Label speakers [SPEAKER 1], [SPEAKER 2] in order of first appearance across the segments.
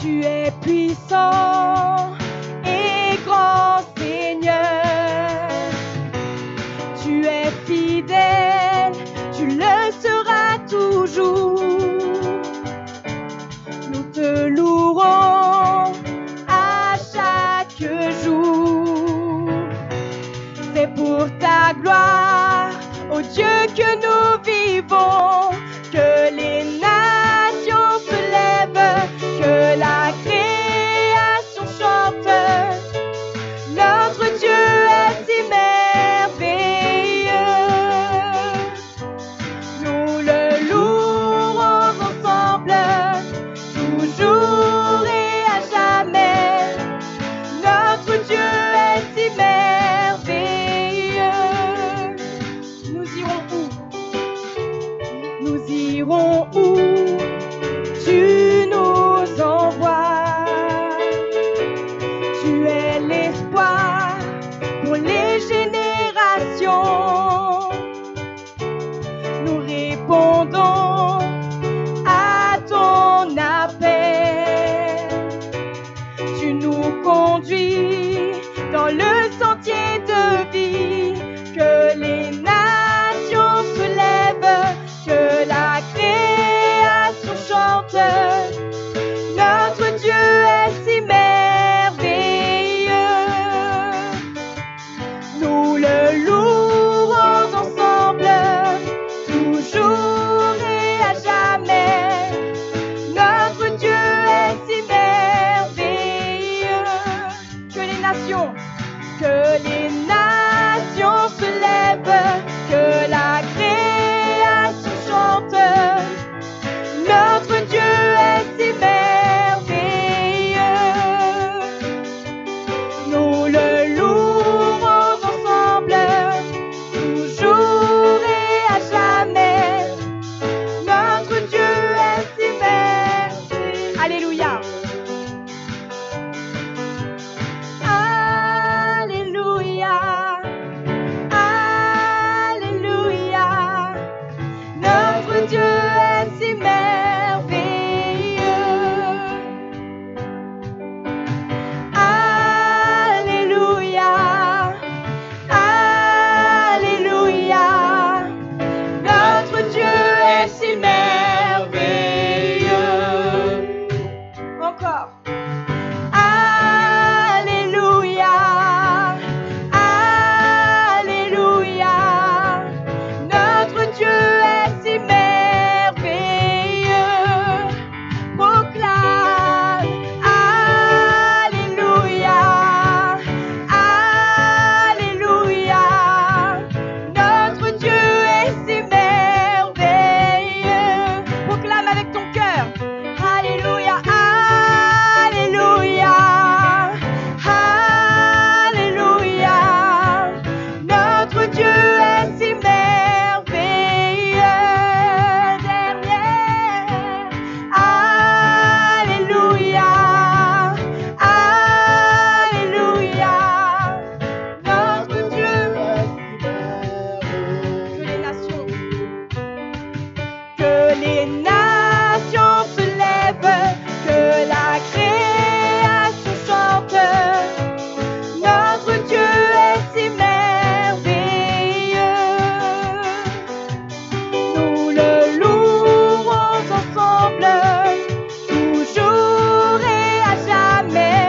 [SPEAKER 1] Tu es puissant et grand Seigneur. Tu es fidèle, tu le seras toujours. Nous te louerons à chaque jour. C'est pour ta gloire, ô Dieu, que nous vivons, que les nations se lèvent, que la création chante. Notre Dieu est si merveilleux. Nous le louerons ensemble, toujours et à jamais. Notre Dieu est si merveilleux. Nous irons où? Nous irons où tu nous envoies. Tu es l'espoir pour les générations. Nous répondons à ton appel. Tu nous conduis dans le sentier de vie. Que les nations se lèvent, que la création chante. Notre Dieu est si merveilleux. Nous le louerons ensemble, toujours et à jamais. Notre Dieu est si merveilleux. Que les nations se lèvent, que la création chante. Notre Dieu est si merveilleux. Nous le louerons ensemble, toujours et à jamais. Notre Dieu est si merveilleux. Alléluia. Alléluia. Alléluia. Notre Dieu est si merveilleux. Alléluia. Alléluia. Notre Dieu est si merveilleux. Encore. Alléluia. Alléluia. Notre Dieu est si merveilleux. Proclame. Alléluia. Alléluia. Notre Dieu est si merveilleux. Proclame avec ton cœur. Alléluia. Alléluia. Alléluia. Notre Dieu est si merveilleux. Derrière. Alléluia. Alléluia. Notre Dieu est si merveilleux. Que les nations se lèvent, que la création chante. Notre Dieu est si merveilleux. Nous le louerons ensemble, toujours et à jamais.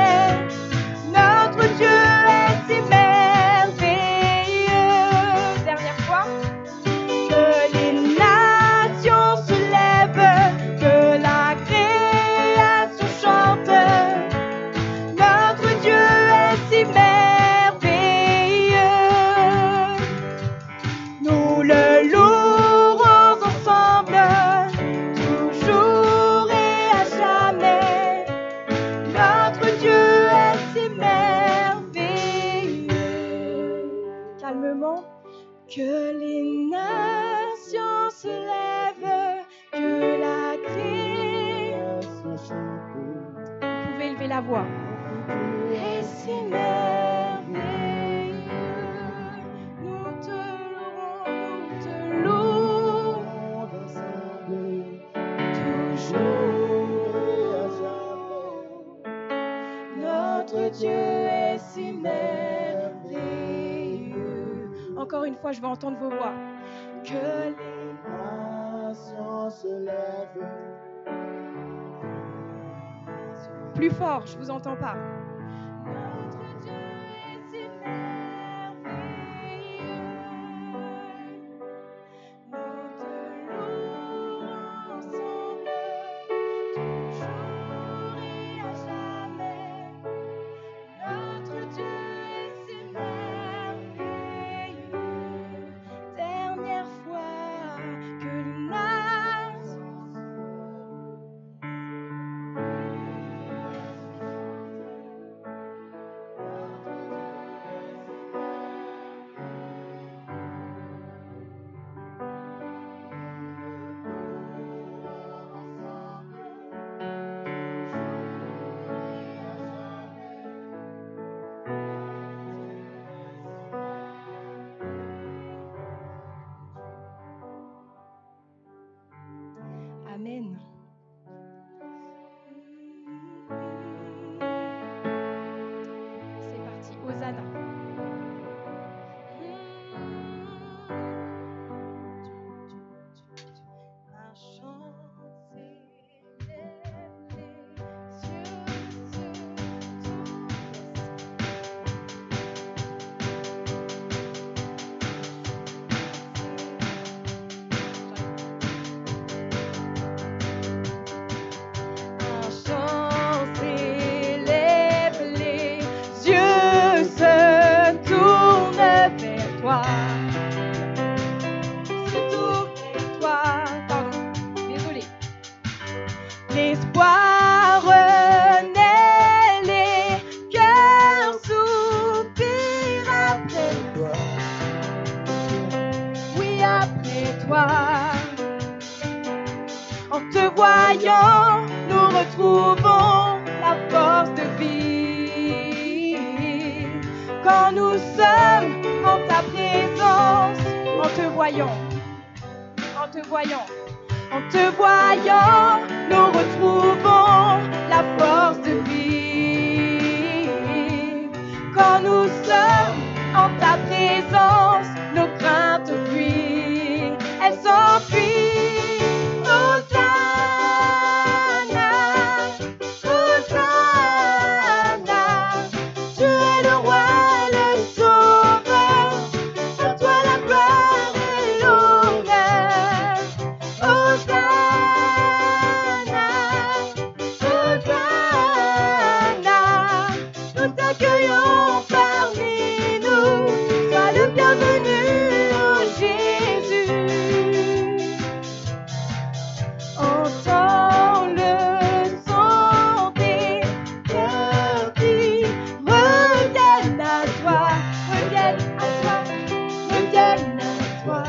[SPEAKER 1] Notre Dieu est si merveilleux. Dernière fois. Que les nations se lèvent, que la création chante. Notre Dieu est si merveilleux. Nous le louerons ensemble, toujours et à jamais. Notre Dieu est si merveilleux. Calmement. Que les nations se lèvent, que la création chante. Vous pouvez élever la voix. Et si merveilleux, nous te louerons ensemble, toujours
[SPEAKER 2] Encore une fois, je veux entendre vos voix. Que les
[SPEAKER 1] nations se lèvent.
[SPEAKER 2] plus fort, je vous entends pas.
[SPEAKER 1] Notre Dieu est si merveilleux. Nous te louons ensemble, toujours et à jamais. Notre Dieu est si merveilleux. Dernière fois que les nations
[SPEAKER 2] Amen. C'est parti, Hosanna.
[SPEAKER 1] un chant s'élève, les cieux se un chant s'élève, les yeux se tournent vers toi. Se tournent vers toi.
[SPEAKER 2] Pardon, désolé.
[SPEAKER 1] L'espoir renaît, les cœurs soupirent après toi. Oui, après toi. En te voyant, nous retrouvons la force de vie. Quand nous sommes en ta présence,
[SPEAKER 2] En te voyant,
[SPEAKER 1] en te voyant, nous retrouvons la force de vie. Quand nous sommes en ta présence, nos craintes fuient, elles s'enfuient. Hosanna, Hosanna, tu es le roi, le sauveur, à toi la gloire et l'honneur. Hosanna, Hosanna, nous t'accueillons parmi nous. Sois le bienvenu, oh Jésus. Entends le son des cœurs qui reviennent à toi, reviennent à toi, reviennent à toi.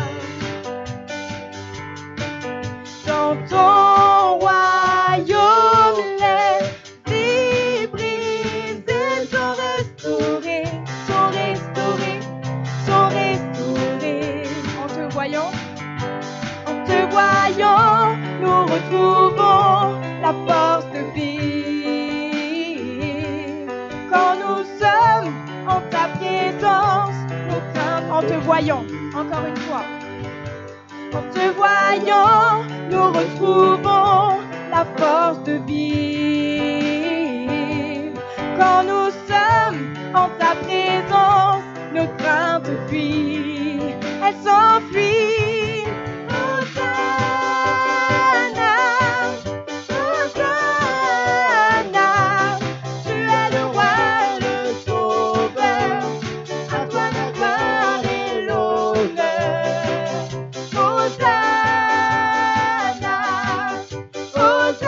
[SPEAKER 1] Dans ton royaume, les vies brisées sont restaurées, sont restaurées, sont restaurées.
[SPEAKER 2] en te voyant,
[SPEAKER 1] En te voyant, nous retrouvons la force de vie. Quand nous sommes en ta présence, nos craintes
[SPEAKER 2] en te voyant, encore une fois.
[SPEAKER 1] en te voyant, nous retrouvons la force de vie. Quand nous sommes en ta présence, nos craintes fuient, elles s'enfuient. Hosanna, Hosanna, tu es le roi, le sauveur, à toi la gloire et l'honneur. Hosanna, Hosanna,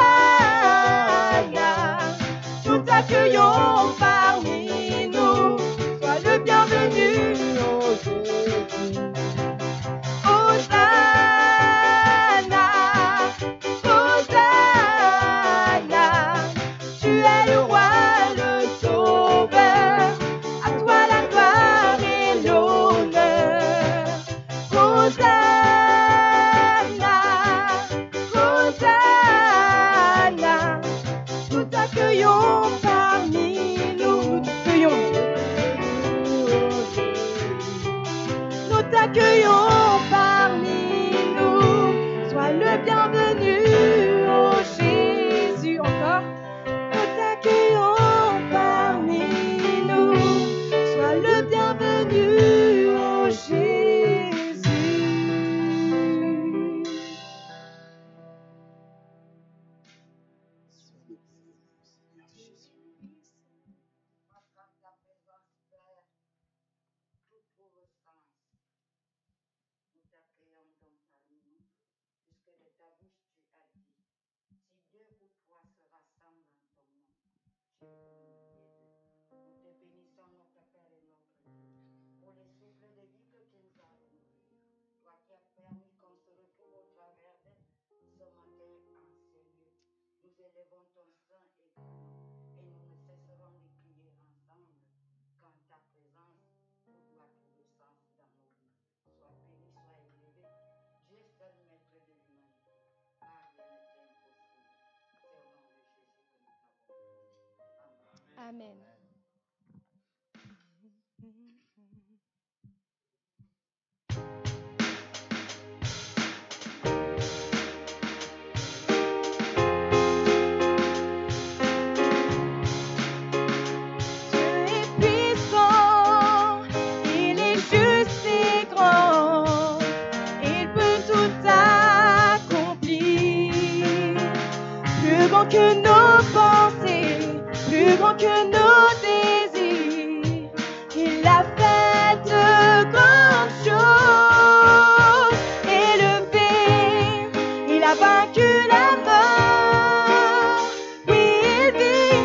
[SPEAKER 1] nous t'accueillons parmi nous. Sois le bienvenu, oh Jésus. t'accueillons parmi nous. Sois le bienvenu, oh Jésus. Encore. Nous t'accueillons parmi nous. Sois le bienvenu, oh Jésus. Amen. Que nos pensées, plus grand que nos désirs, il a fait de grandes choses. Élevé, il a vaincu la mort. Oui, il vit,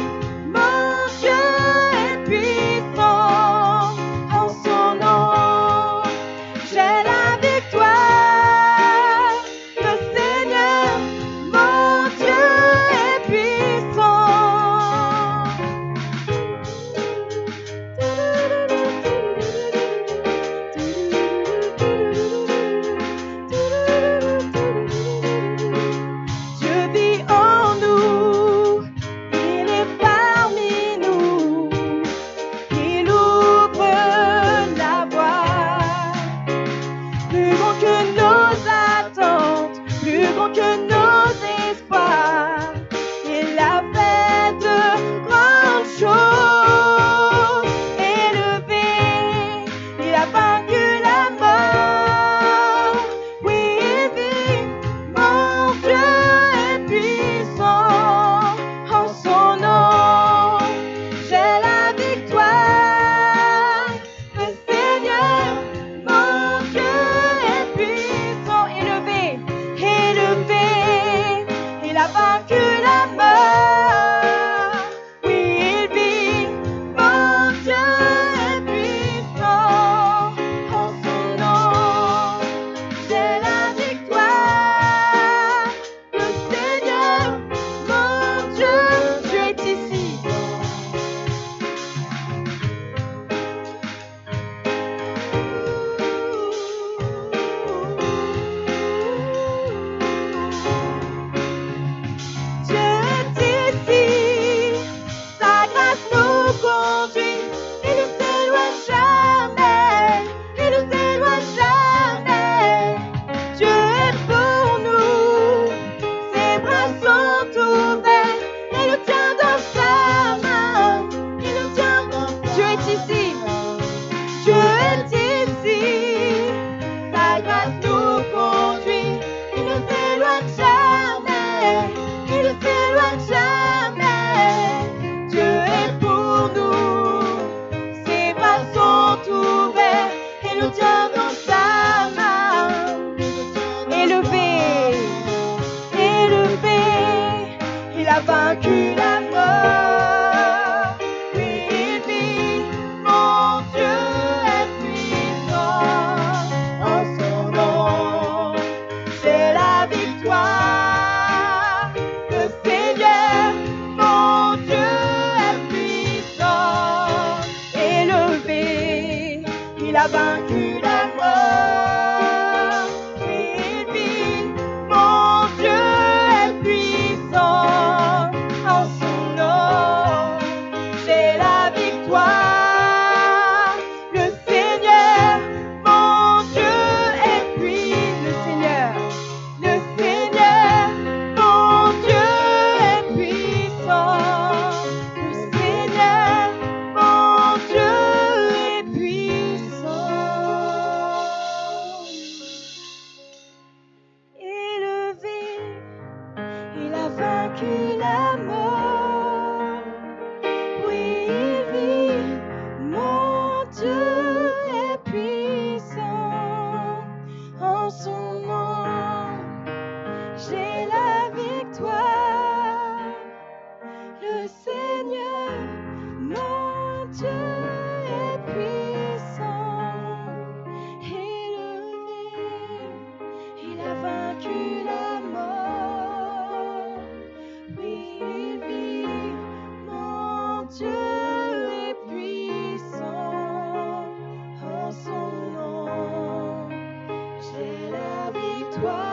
[SPEAKER 1] mon Dieu est puissant. En son nom, j'ai la victoire. Le Seigneur, mon Dieu, vaincu la mort. Oui, il vit, mon Dieu est puissant. En son nom, c'est la victoire. Le Seigneur, mon Dieu est puissant. Élevé, il a vaincu la toi,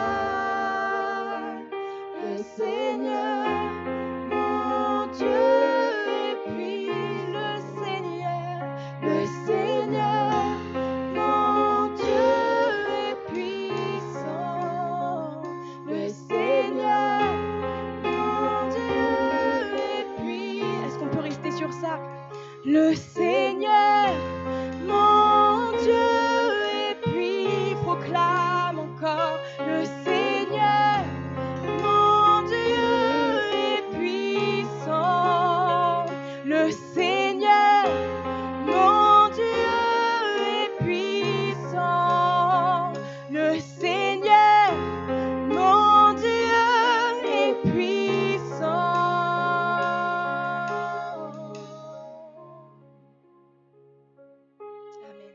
[SPEAKER 1] le Seigneur, mon Dieu, et puis le Seigneur, mon Dieu est puissant, le Seigneur, mon Dieu est puissant. Est-ce qu'on peut rester sur ça? Le Seigneur, mon Dieu, et puis proclame encore. Le Seigneur, mon Dieu, est puissant. Le Seigneur, mon Dieu, est puissant. Le Seigneur, mon Dieu, est puissant. Amen.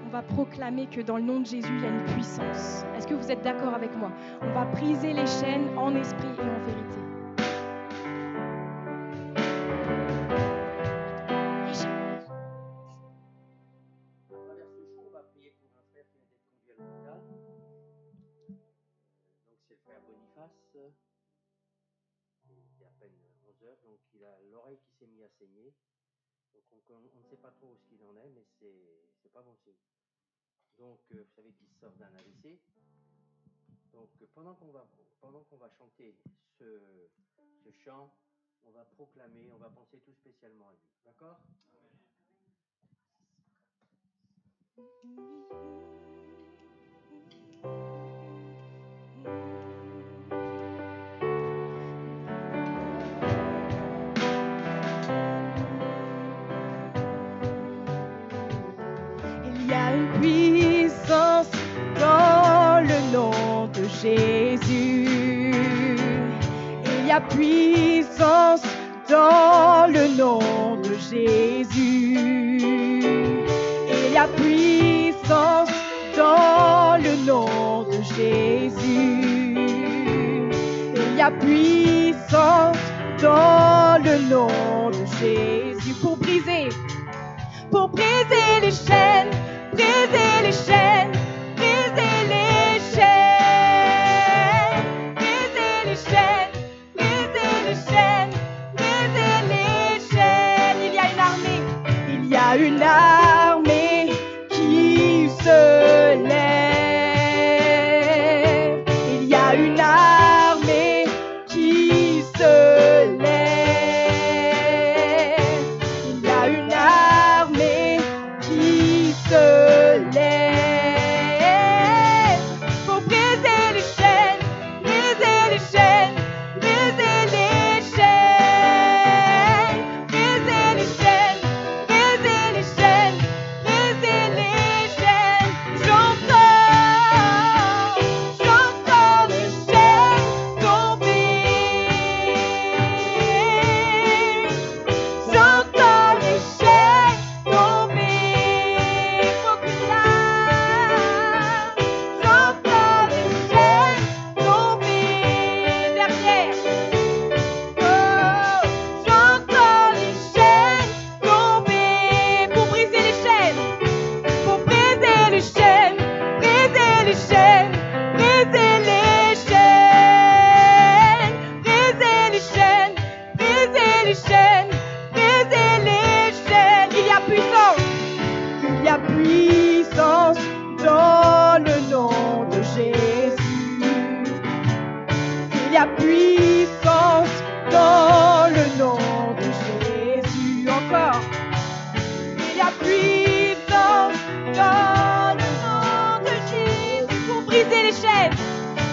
[SPEAKER 1] On va proclamer que dans le nom de Jésus, il y a une puissance. Est-ce que vous êtes d'accord avec moi? On va briser les chaînes en esprit et en vérité.
[SPEAKER 3] À travers ce chant, on va prier pour un frère qui vient d'être conduit à l'hôpital. Donc c'est le frère Boniface. Il est à peine 11 heures, donc il a l'oreille qui s'est mise à saigner. Donc on ne sait pas trop ce qu'il en est, mais c'est pas bon signe. Donc vous savez qu'il sort d'un AVC. Donc pendant qu'on va chanter ce chant, on va proclamer, on va penser tout spécialement à lui. D'accord?
[SPEAKER 1] Il y a une puissance dans le nom de Jésus. Il y a puissance dans le nom de Jésus. Il y a puissance dans le nom de Jésus. Il y a puissance dans le nom de Jésus pour briser les chaînes, briser les chaînes, briser les chaînes, briser les chaînes, briser les chaînes, briser les chaînes. Il y a une armée qui se lève. Il y a une armée qui se lève. Il y a une armée qui se lève pour briser les chaînes, briser les chaînes, briser les chaînes, briser les chaînes, briser les chaînes, briser les chaînes. J'entends les chaînes tomber. J'entends les chaînes tomber. J'entends les chaînes tomber. Derrière. Oh, j'entends les chaînes tomber. Pour briser les chaînes. Pour briser les chaînes. Briser les chaînes. Briser les chaînes. Briser les chaînes. Briser les chaînes. Briser les chaînes. Il y a puissance. Il y a puissance dans le nom de Jésus. Il y a puissance dans le nom de Jésus. Encore. Il y a puissance dans le nom de Jésus pour briser les chaînes.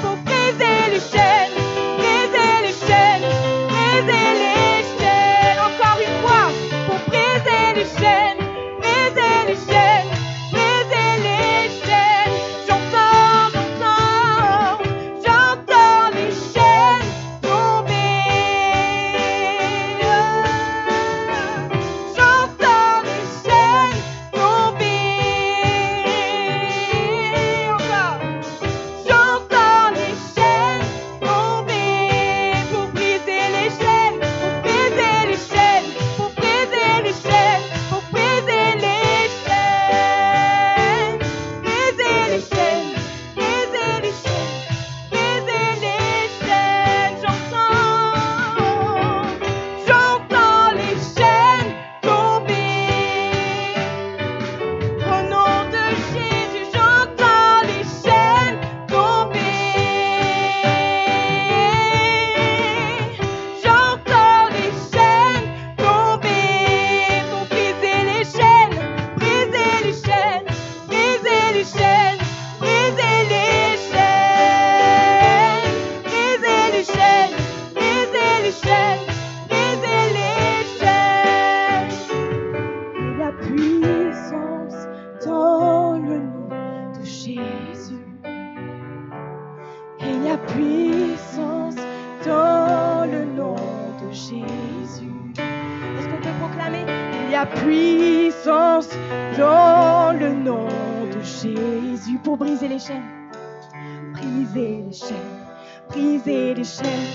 [SPEAKER 1] Pour briser les chaînes. Briser les chaînes. Briser les chaînes. Encore une fois. Pour briser les chaînes. Briser les chaînes. Briser les chaînes. J'entends les chaînes Il y a puissance dans le nom de Jésus. Est-ce qu'on peut proclamer? Il y a puissance dans le nom de Jésus pour briser les chaînes. Briser les chaînes, briser les chaînes,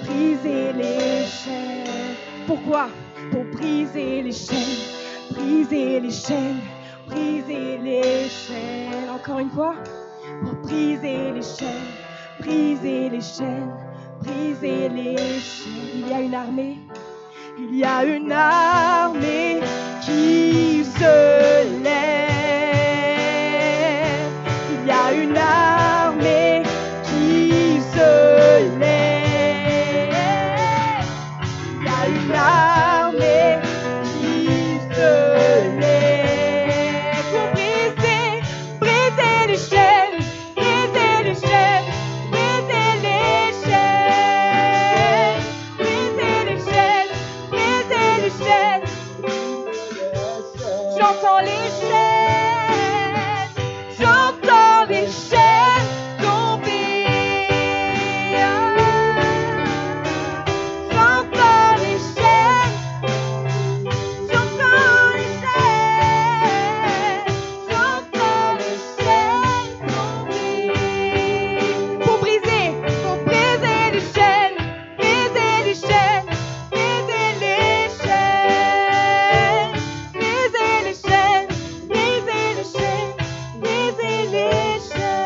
[SPEAKER 1] briser les chaînes. Pourquoi? Pour briser les chaînes, briser les chaînes, briser les chaînes. Encore une fois, pour briser les chaînes, briser les chaînes, briser les chaînes. Il y a une armée, il y a une armée qui se lève. Il y a une armée qui se lève. Il y a une armée qui se lève pour briser, briser les chaînes, briser les chaînes, briser les chaînes, briser les chaînes, briser les chaînes. J'entends les chaînes, j'entends les chaînes tomber. J'entends les chaînes, j'entends les chaînes, j'entends les chaînes tomber. Pour briser les chaînes, briser les chaînes, briser les chaînes, briser les chaînes, briser les chaînes, briser les chaînes.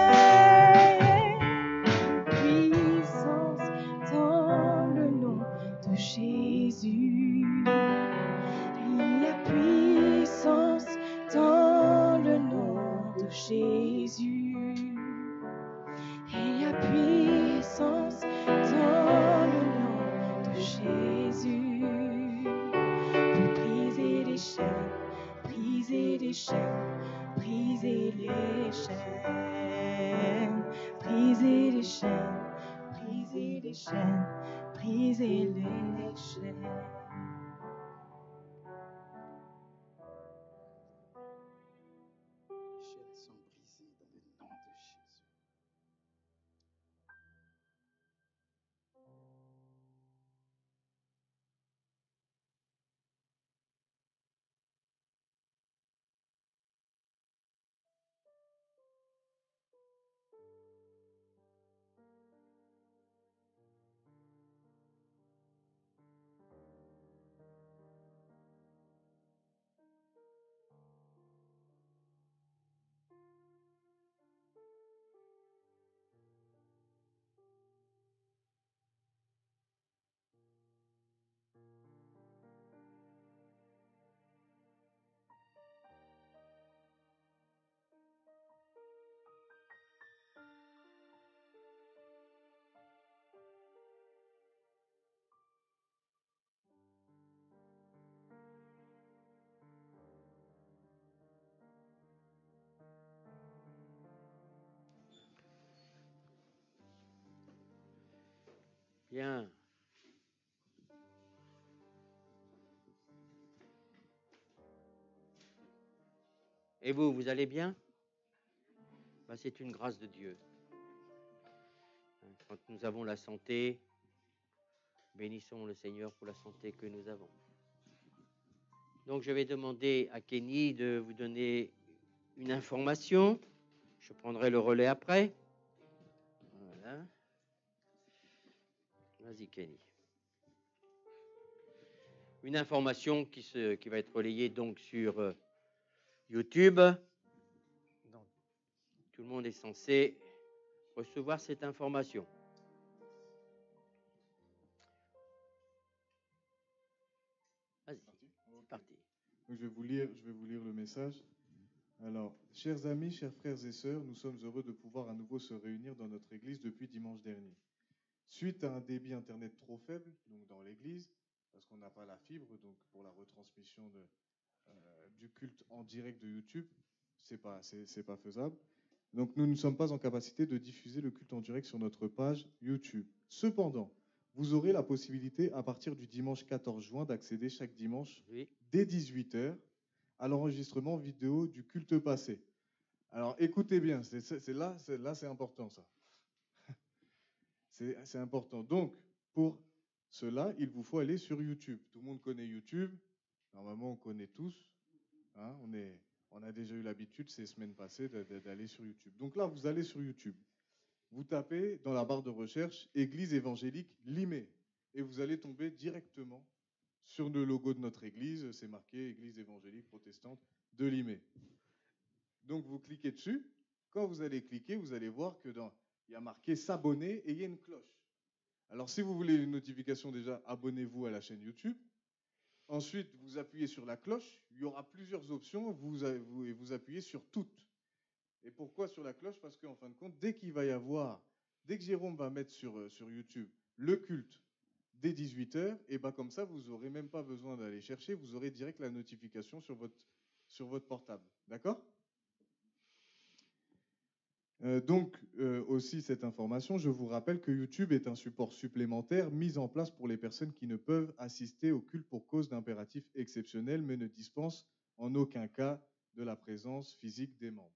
[SPEAKER 1] Puissance dans le nom de Jésus. Il y a puissance dans le nom de Jésus. Il y a puissance dans le nom de Jésus. Pour briser les chaînes, briser les chaînes, briser les chaînes, briser les chaînes, briser les chaînes, briser les chaînes.
[SPEAKER 4] Les chaînes sont brisées dans le nom de Jésus.
[SPEAKER 3] Bien. Et vous, vous allez bien? Ben, c'est une grâce de Dieu. Quand nous avons la santé, bénissons le Seigneur pour la santé que nous avons. Donc je vais demander à Kenny de vous donner une information. Je prendrai le relais après. Voilà. Vas-y Kenny. Une information qui va être relayée donc sur YouTube. Donc, tout le monde est censé recevoir cette information. Vas-y, c'est parti.
[SPEAKER 5] Donc, je vais vous lire le message. Alors, chers amis, chers frères et sœurs, nous sommes heureux de pouvoir à nouveau se réunir dans notre église depuis dimanche dernier. Suite à un débit internet trop faible, donc dans l'église, parce qu'on n'a pas la fibre, donc pour la retransmission du culte en direct de YouTube, c'est pas faisable. Donc nous ne sommes pas en capacité de diffuser le culte en direct sur notre page YouTube. Cependant, vous aurez la possibilité à partir du dimanche 14 juin d'accéder chaque dimanche dès 18h à l'enregistrement vidéo du culte passé. Alors écoutez bien, c'est là c'est important ça. C'est important. Donc, pour cela, il vous faut aller sur YouTube. Tout le monde connaît YouTube. Normalement, on connaît tous. Hein, on a déjà eu l'habitude ces semaines passées d'aller sur YouTube. Donc là, vous allez sur YouTube. Vous tapez dans la barre de recherche « Église évangélique Limay » et vous allez tomber directement sur le logo de notre église. C'est marqué « Église évangélique protestante de Limay ». Donc, vous cliquez dessus. Quand vous allez cliquer, vous allez voir qu'il y a marqué « S'abonner » et il y a une cloche. Alors, si vous voulez une notification, déjà, abonnez-vous à la chaîne YouTube. Ensuite, vous appuyez sur la cloche. Il y aura plusieurs options. Vous appuyez sur toutes. Et pourquoi sur la cloche? Parce qu'en fin de compte, dès que Jérôme va mettre sur YouTube le culte dès 18h, et ben comme ça, vous n'aurez même pas besoin d'aller chercher. Vous aurez direct la notification sur votre portable. D'accord? Aussi cette information, je vous rappelle que YouTube est un support supplémentaire mis en place pour les personnes qui ne peuvent assister au culte pour cause d'impératifs exceptionnels, mais ne dispensent en aucun cas de la présence physique des membres.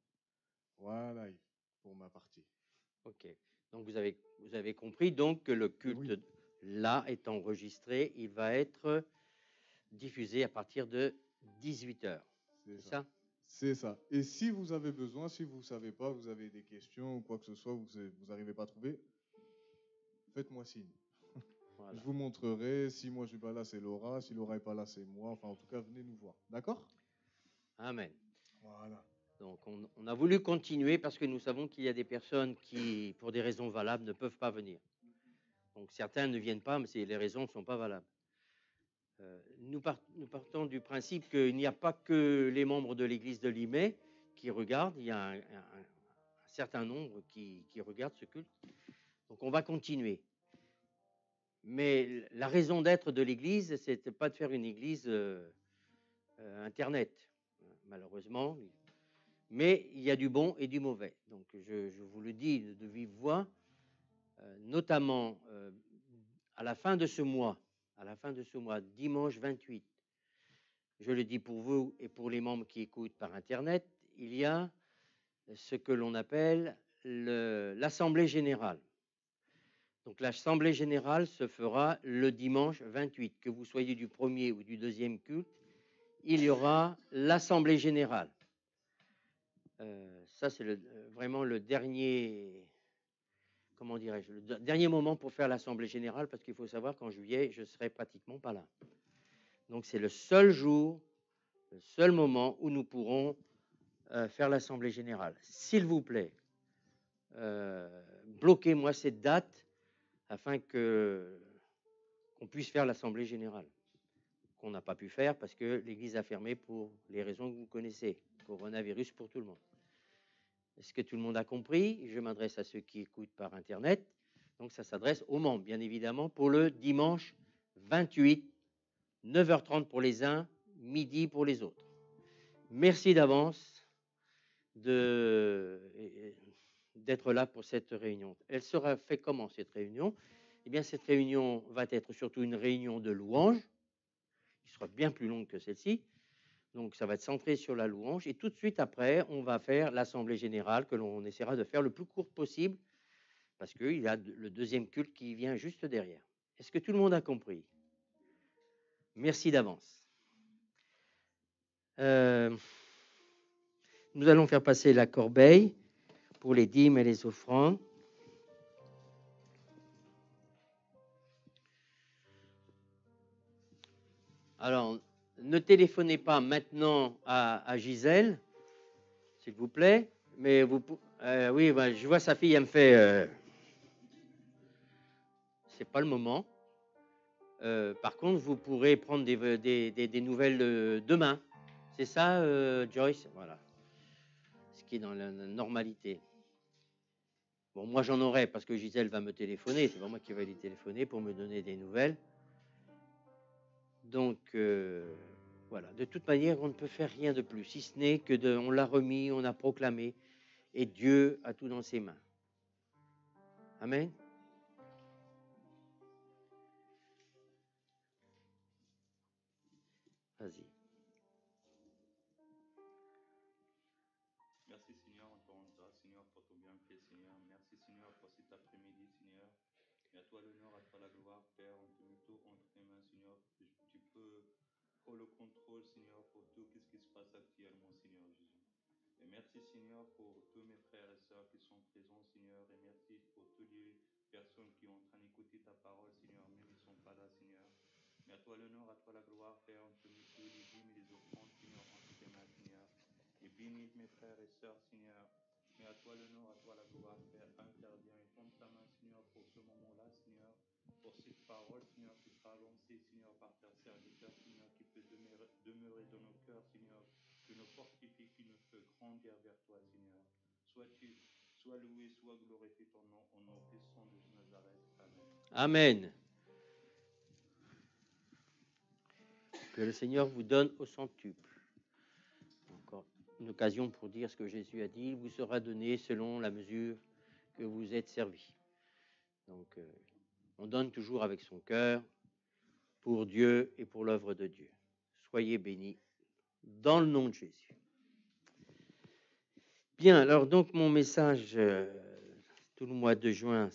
[SPEAKER 5] Voilà, Yves, pour ma partie.
[SPEAKER 3] Ok. Donc vous avez compris donc que le culte là est enregistré, il va être diffusé à partir de 18h. C'est ça?
[SPEAKER 5] C'est ça. Et si vous avez besoin, si vous ne savez pas, vous avez des questions ou quoi que ce soit, vous n'arrivez pas à trouver, faites-moi signe. Voilà. Je vous montrerai. Si moi je ne suis pas là, c'est Laura. Si Laura n'est pas là, c'est moi. Enfin, en tout cas, venez nous voir. D'accord?
[SPEAKER 3] Amen.
[SPEAKER 5] Voilà.
[SPEAKER 3] Donc, on a voulu continuer parce que nous savons qu'il y a des personnes qui, pour des raisons valables, ne peuvent pas venir. Donc, certains ne viennent pas, mais les raisons ne sont pas valables. Nous partons du principe qu'il n'y a pas que les membres de l'église de Limay qui regardent, il y a un certain nombre qui regardent ce culte. Donc on va continuer. Mais la raison d'être de l'église, ce n'était pas de faire une église Internet, malheureusement. Mais il y a du bon et du mauvais. Donc je vous le dis de vive voix, notamment à la fin de ce mois, dimanche 28, je le dis pour vous et pour les membres qui écoutent par Internet, il y a ce que l'on appelle l'Assemblée générale. Donc l'Assemblée générale se fera le dimanche 28. Que vous soyez du premier ou du deuxième culte, il y aura l'Assemblée générale. Ça, c'est vraiment le dernier... Comment dirais-je, le dernier moment pour faire l'Assemblée générale, parce qu'il faut savoir qu'en juillet, je ne serai pratiquement pas là. Donc, c'est le seul jour, le seul moment où nous pourrons faire l'Assemblée générale. S'il vous plaît, bloquez-moi cette date afin qu'on puisse faire l'Assemblée générale, qu'on n'a pas pu faire parce que l'Église a fermé pour les raisons que vous connaissez, coronavirus pour tout le monde. Est-ce que tout le monde a compris? Je m'adresse à ceux qui écoutent par Internet. Donc, ça s'adresse aux membres, bien évidemment, pour le dimanche 28, 9h30 pour les uns, midi pour les autres. Merci d'avance d'être là pour cette réunion. Elle sera faite comment, cette réunion? Eh bien, cette réunion va être surtout une réunion de louange. Il sera bien plus longue que celle-ci. Donc, ça va être centré sur la louange. Et tout de suite après, on va faire l'Assemblée générale que l'on essaiera de faire le plus court possible parce qu'il y a le deuxième culte qui vient juste derrière. Est-ce que tout le monde a compris? Merci d'avance. Nous allons faire passer la corbeille pour les dîmes et les offrandes. Alors, ne téléphonez pas maintenant à Gisèle, s'il vous plaît. Mais oui, je vois sa fille, elle me fait... c'est pas le moment. Par contre, vous pourrez prendre des nouvelles demain. C'est ça, Joyce? Voilà. Ce qui est dans la normalité. Bon, moi, j'en aurai parce que Gisèle va me téléphoner. C'est pas moi qui vais lui téléphoner pour me donner des nouvelles. Donc, voilà. De toute manière, on ne peut faire rien de plus, si ce n'est que on l'a remis, on a proclamé, et Dieu a tout dans ses mains. Amen. Vas-y.
[SPEAKER 6] Merci Seigneur encore une fois, Seigneur, pour ton bienfait, Seigneur. Merci Seigneur pour cet après-midi, Seigneur. toi l'honneur, à toi la gloire, Père. On te met tout entre tes mains, Seigneur. Tu peux prendre le contrôle, Seigneur, pour tout ce qui se passe actuellement, Seigneur Jésus. Et merci, Seigneur, pour tous mes frères et sœurs qui sont présents, Seigneur. Et merci pour toutes les personnes qui sont en train d'écouter ta parole, Seigneur, même ils ne sont pas là, Seigneur. Mais à toi l'honneur, à toi la gloire, Père. On te met tous les dîmes et les offrandes, Seigneur, entre tes mains, Seigneur. Et bénis mes frères et sœurs, Seigneur. Mais à toi l'honneur, à toi la gloire, Père. Interviens et tends ta main, Seigneur, pour ce moment-là, Seigneur. Pour cette parole, Seigneur, qui sera lancée, Seigneur, par ta serviteur, Seigneur, qui peut demeurer dans nos cœurs, Seigneur, qui nous fortifie, qui nous fait grandir vers toi, Seigneur. Sois loué, sois glorifié ton nom, au nom puissant de Nazareth. Amen.
[SPEAKER 7] Amen. Que le Seigneur vous donne au centuple. Encore une occasion pour dire ce que Jésus a dit, il vous sera donné selon la mesure que vous êtes servi. Donc, on donne toujours avec son cœur pour Dieu et pour l'œuvre de Dieu. Soyez bénis dans le nom de Jésus. Bien, alors donc mon message, tout le mois de juin,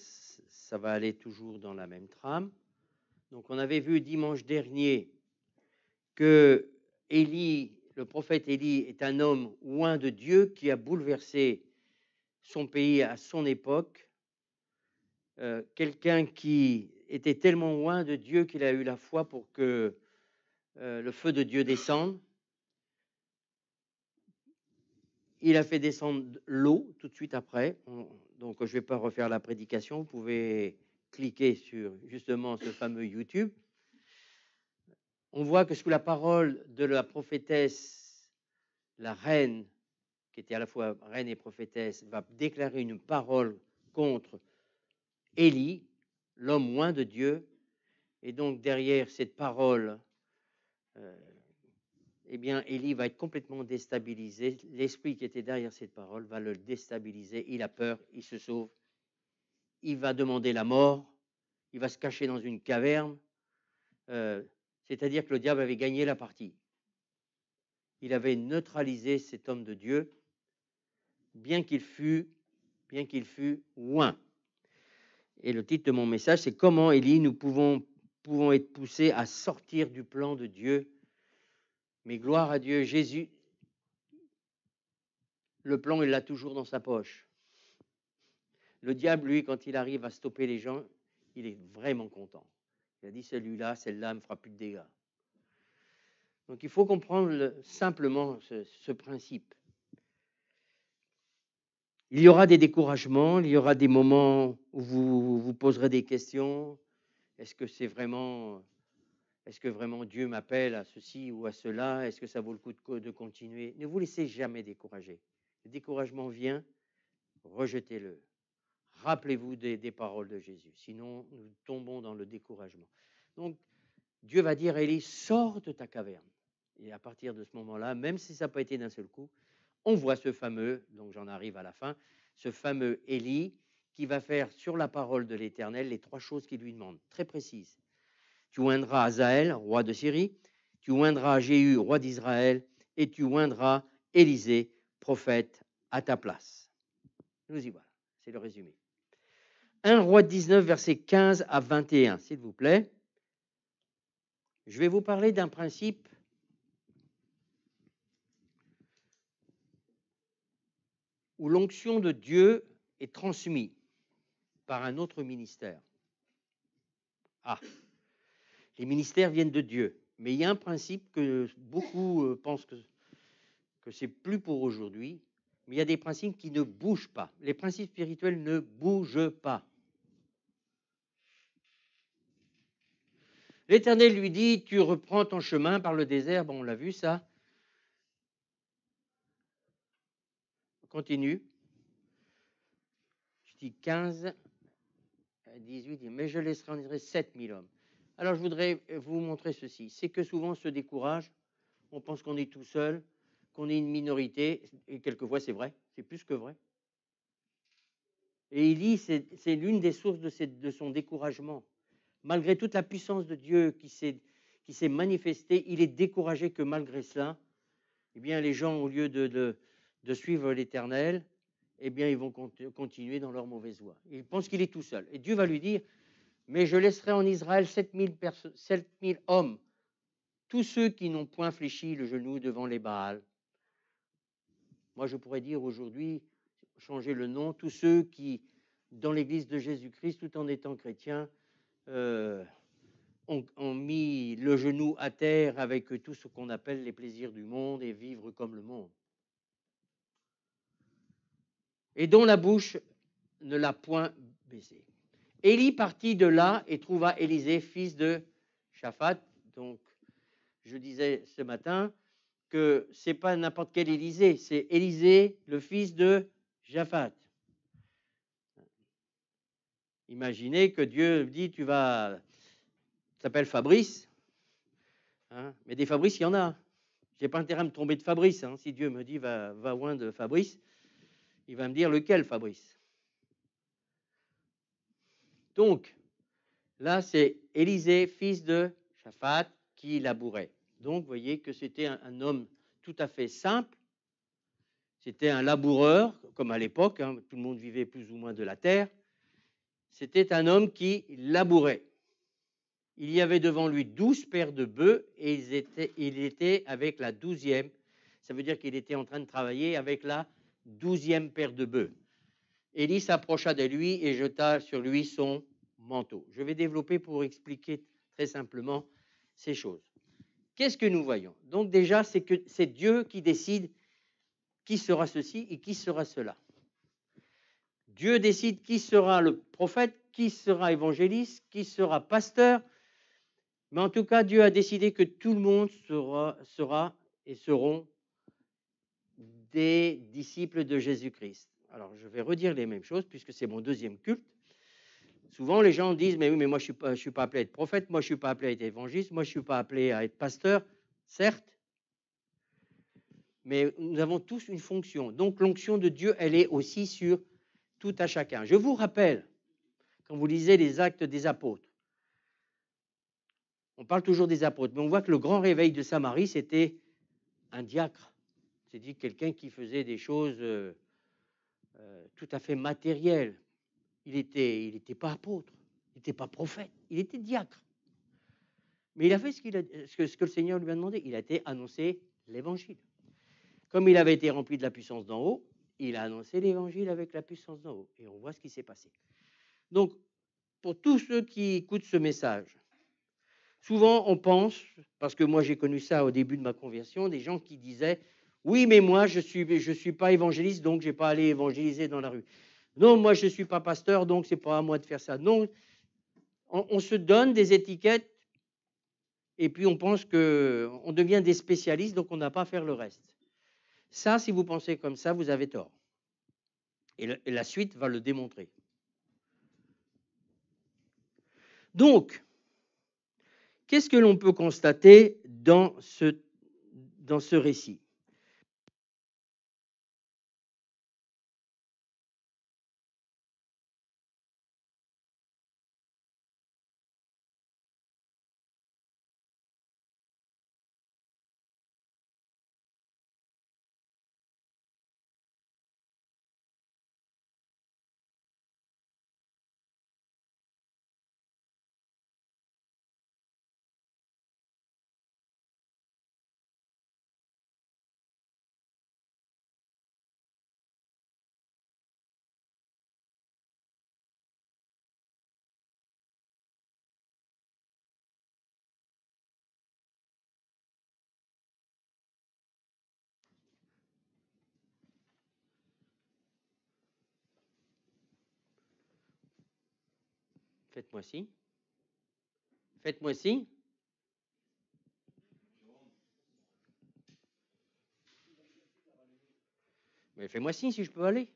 [SPEAKER 7] ça va aller toujours dans la même trame. Donc on avait vu dimanche dernier que Élie, le prophète Élie, est un homme oint de Dieu qui a bouleversé son pays à son époque. Quelqu'un qui était tellement loin de Dieu qu'il a eu la foi pour que le feu de Dieu descende. Il a fait descendre l'eau tout de suite après. Donc, je ne vais pas refaire la prédication. Vous pouvez cliquer sur justement ce fameux YouTube. On voit que sous la parole de la prophétesse, la reine, qui était à la fois reine et prophétesse, va déclarer une parole contre Élie, l'homme loin de Dieu. Et donc, derrière cette parole, eh bien, Élie va être complètement déstabilisé. L'esprit qui était derrière cette parole va le déstabiliser. Il a peur, il se sauve. Il va demander la mort. Il va se cacher dans une caverne. C'est-à-dire que le diable avait gagné la partie. Il avait neutralisé cet homme de Dieu, bien qu'il fût loin. Et le titre de mon message, c'est « Comment, Élie, nous pouvons être poussés à sortir du plan de Dieu ?» Mais gloire à Dieu, Jésus, le plan, il l'a toujours dans sa poche. Le diable, lui, quand il arrive à stopper les gens, il est vraiment content. Il a dit, celui-là, celle-là ne me fera plus de dégâts. Donc, il faut comprendre simplement ce principe. Il y aura des découragements, il y aura des moments où vous vous poserez des questions. Est-ce que vraiment Dieu m'appelle à ceci ou à cela? Est-ce que ça vaut le coup de continuer? Ne vous laissez jamais décourager. Le découragement vient, rejetez-le. Rappelez-vous des paroles de Jésus. Sinon, nous tombons dans le découragement. Donc, Dieu va dire à Élie, sors de ta caverne. Et à partir de ce moment-là, même si ça n'a pas été d'un seul coup, on voit ce fameux, donc j'en arrive à la fin, ce fameux Élie qui va faire sur la parole de l'Éternel les 3 choses qu'il lui demande, très précises. Tu oindras Hazaël, roi de Syrie, tu oindras Jéhu, roi d'Israël, et tu oindras Élisée, prophète, à ta place. Nous y voilà, c'est le résumé. 1 Roi 19, versets 15 à 21, s'il vous plaît. Je vais vous parler d'un principe où l'onction de Dieu est transmise par un autre ministère. Les ministères viennent de Dieu, mais il y a un principe que beaucoup pensent que c'est plus pour aujourd'hui, mais il y a des principes qui ne bougent pas. Les principes spirituels ne bougent pas. L'Éternel lui dit, tu reprends ton chemin par le désert. Bon, on l'a vu ça. On continue. Je dis 15 à 18, mais je laisserai en Israël 7000 hommes. Alors, je voudrais vous montrer ceci. C'est que souvent, on se décourage. On pense qu'on est tout seul, qu'on est une minorité. Et quelquefois, c'est vrai. C'est plus que vrai. Et Élie, c'est l'une des sources de son découragement. Malgré toute la puissance de Dieu qui s'est manifestée, il est découragé que malgré cela, eh bien, les gens, au lieu de suivre l'Éternel, eh bien, ils vont continuer dans leur mauvaise voie. Ils pensent qu'il est tout seul. Et Dieu va lui dire, Mais je laisserai en Israël 7000 hommes, tous ceux qui n'ont point fléchi le genou devant les Baals. Moi, je pourrais dire aujourd'hui, changer le nom, tous ceux qui, dans l'Église de Jésus-Christ, tout en étant chrétiens, ont mis le genou à terre avec tout ce qu'on appelle les plaisirs du monde et vivre comme le monde. Et dont la bouche ne l'a point baisé. Élie partit de là et trouva Élisée, fils de Shaphat. Donc, je disais ce matin que ce n'est pas n'importe quel Élisée, c'est Élisée, le fils de Shaphat. Imaginez que Dieu dit, tu s'appelle Fabrice, hein, mais des Fabrice, il y en a. Je n'ai pas intérêt à me tromper de Fabrice. Hein. Si Dieu me dit, va loin de Fabrice, il va me dire lequel Fabrice. Donc, là, c'est Élisée, fils de Shaphat, qui labourait. Donc, vous voyez que c'était un homme tout à fait simple. C'était un laboureur, comme à l'époque, hein, tout le monde vivait plus ou moins de la terre. C'était un homme qui labourait. Il y avait devant lui 12 paires de bœufs et il était avec la 12e. Ça veut dire qu'il était en train de travailler avec la 12e paire de bœufs. Élie s'approcha de lui et jeta sur lui son manteau. Je vais développer pour expliquer très simplement ces choses. Qu'est-ce que nous voyons? Donc déjà, c'est que c'est Dieu qui décide qui sera ceci et qui sera cela. Dieu décide qui sera le prophète, qui sera évangéliste, qui sera pasteur. Mais en tout cas, Dieu a décidé que tout le monde sera et seront des disciples de Jésus-Christ. Alors, je vais redire les mêmes choses puisque c'est mon deuxième culte. Souvent, les gens disent, mais oui, mais moi, je ne suis pas appelé à être prophète, moi, je ne suis pas appelé à être évangéliste, moi, je ne suis pas appelé à être pasteur, certes, mais nous avons tous une fonction. Donc, l'onction de Dieu, elle est aussi sur tout à chacun. Je vous rappelle, quand vous lisez les Actes des Apôtres, on parle toujours des apôtres, mais on voit que le grand réveil de Samarie, c'était un diacre. C'est-à-dire quelqu'un qui faisait des choses tout à fait matérielles. Il n'était pas apôtre, il n'était pas prophète, il était diacre. Mais il a fait ce que le Seigneur lui a demandé. Il a été annoncé l'évangile. Comme il avait été rempli de la puissance d'en haut, il a annoncé l'évangile avec la puissance d'en haut. Et on voit ce qui s'est passé. Donc, pour tous ceux qui écoutent ce message, souvent on pense, parce que moi j'ai connu ça au début de ma conversion, des gens qui disaient « Oui, mais moi je suis pas évangéliste, donc je n'ai pas à aller évangéliser dans la rue. Non, moi je ne suis pas pasteur, donc ce n'est pas à moi de faire ça. » Non, on se donne des étiquettes et puis on pense qu'on devient des spécialistes, donc on n'a pas à faire le reste. Ça, si vous pensez comme ça, vous avez tort. Et la suite va le démontrer. Donc, qu'est-ce que l'on peut constater dans ce récit? Faites-moi signe. Faites-moi signe. Mais fais-moi signe si je peux aller.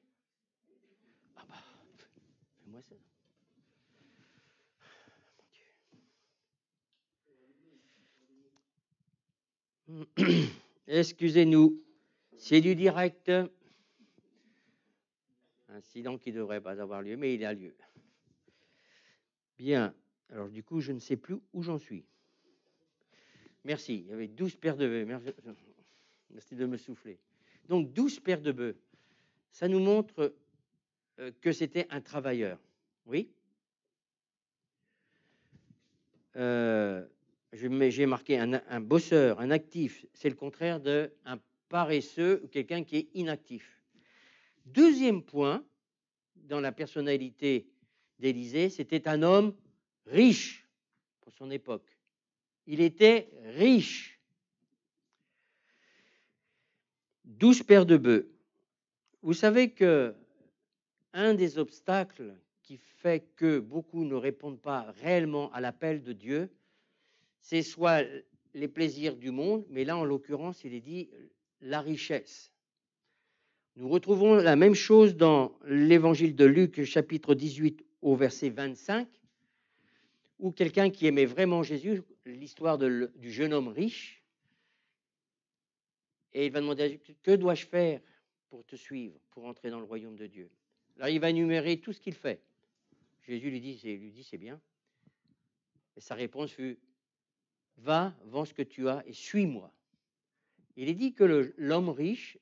[SPEAKER 7] Ah bah, fais-moi ça. Mon Dieu. Excusez-nous, c'est du direct. Incident qui ne devrait pas avoir lieu, mais il a lieu. Bien, alors du coup, je ne sais plus où j'en suis. Merci, il y avait 12 paires de bœufs. Merci de me souffler. Donc, 12 paires de bœufs. Ça nous montre que c'était un travailleur. Oui? j'ai marqué un bosseur, un actif. C'est le contraire d'un paresseux ou quelqu'un qui est inactif. Deuxième point, dans la personnalité d'Élisée, c'était un homme riche pour son époque. Il était riche. 12 paires de bœufs. Vous savez que un des obstacles qui fait que beaucoup ne répondent pas réellement à l'appel de Dieu, c'est soit les plaisirs du monde, mais là, en l'occurrence, il est dit la richesse. Nous retrouvons la même chose dans l'évangile de Luc, chapitre 18, au verset 25, où quelqu'un qui aimait vraiment Jésus, l'histoire du jeune homme riche, et il va demander à Jésus, que dois-je faire pour te suivre, pour entrer dans le royaume de Dieu? Alors, il va énumérer tout ce qu'il fait. Jésus lui dit, c'est bien. Et sa réponse fut, va, vends ce que tu as et suis-moi. Il est dit que l'homme riche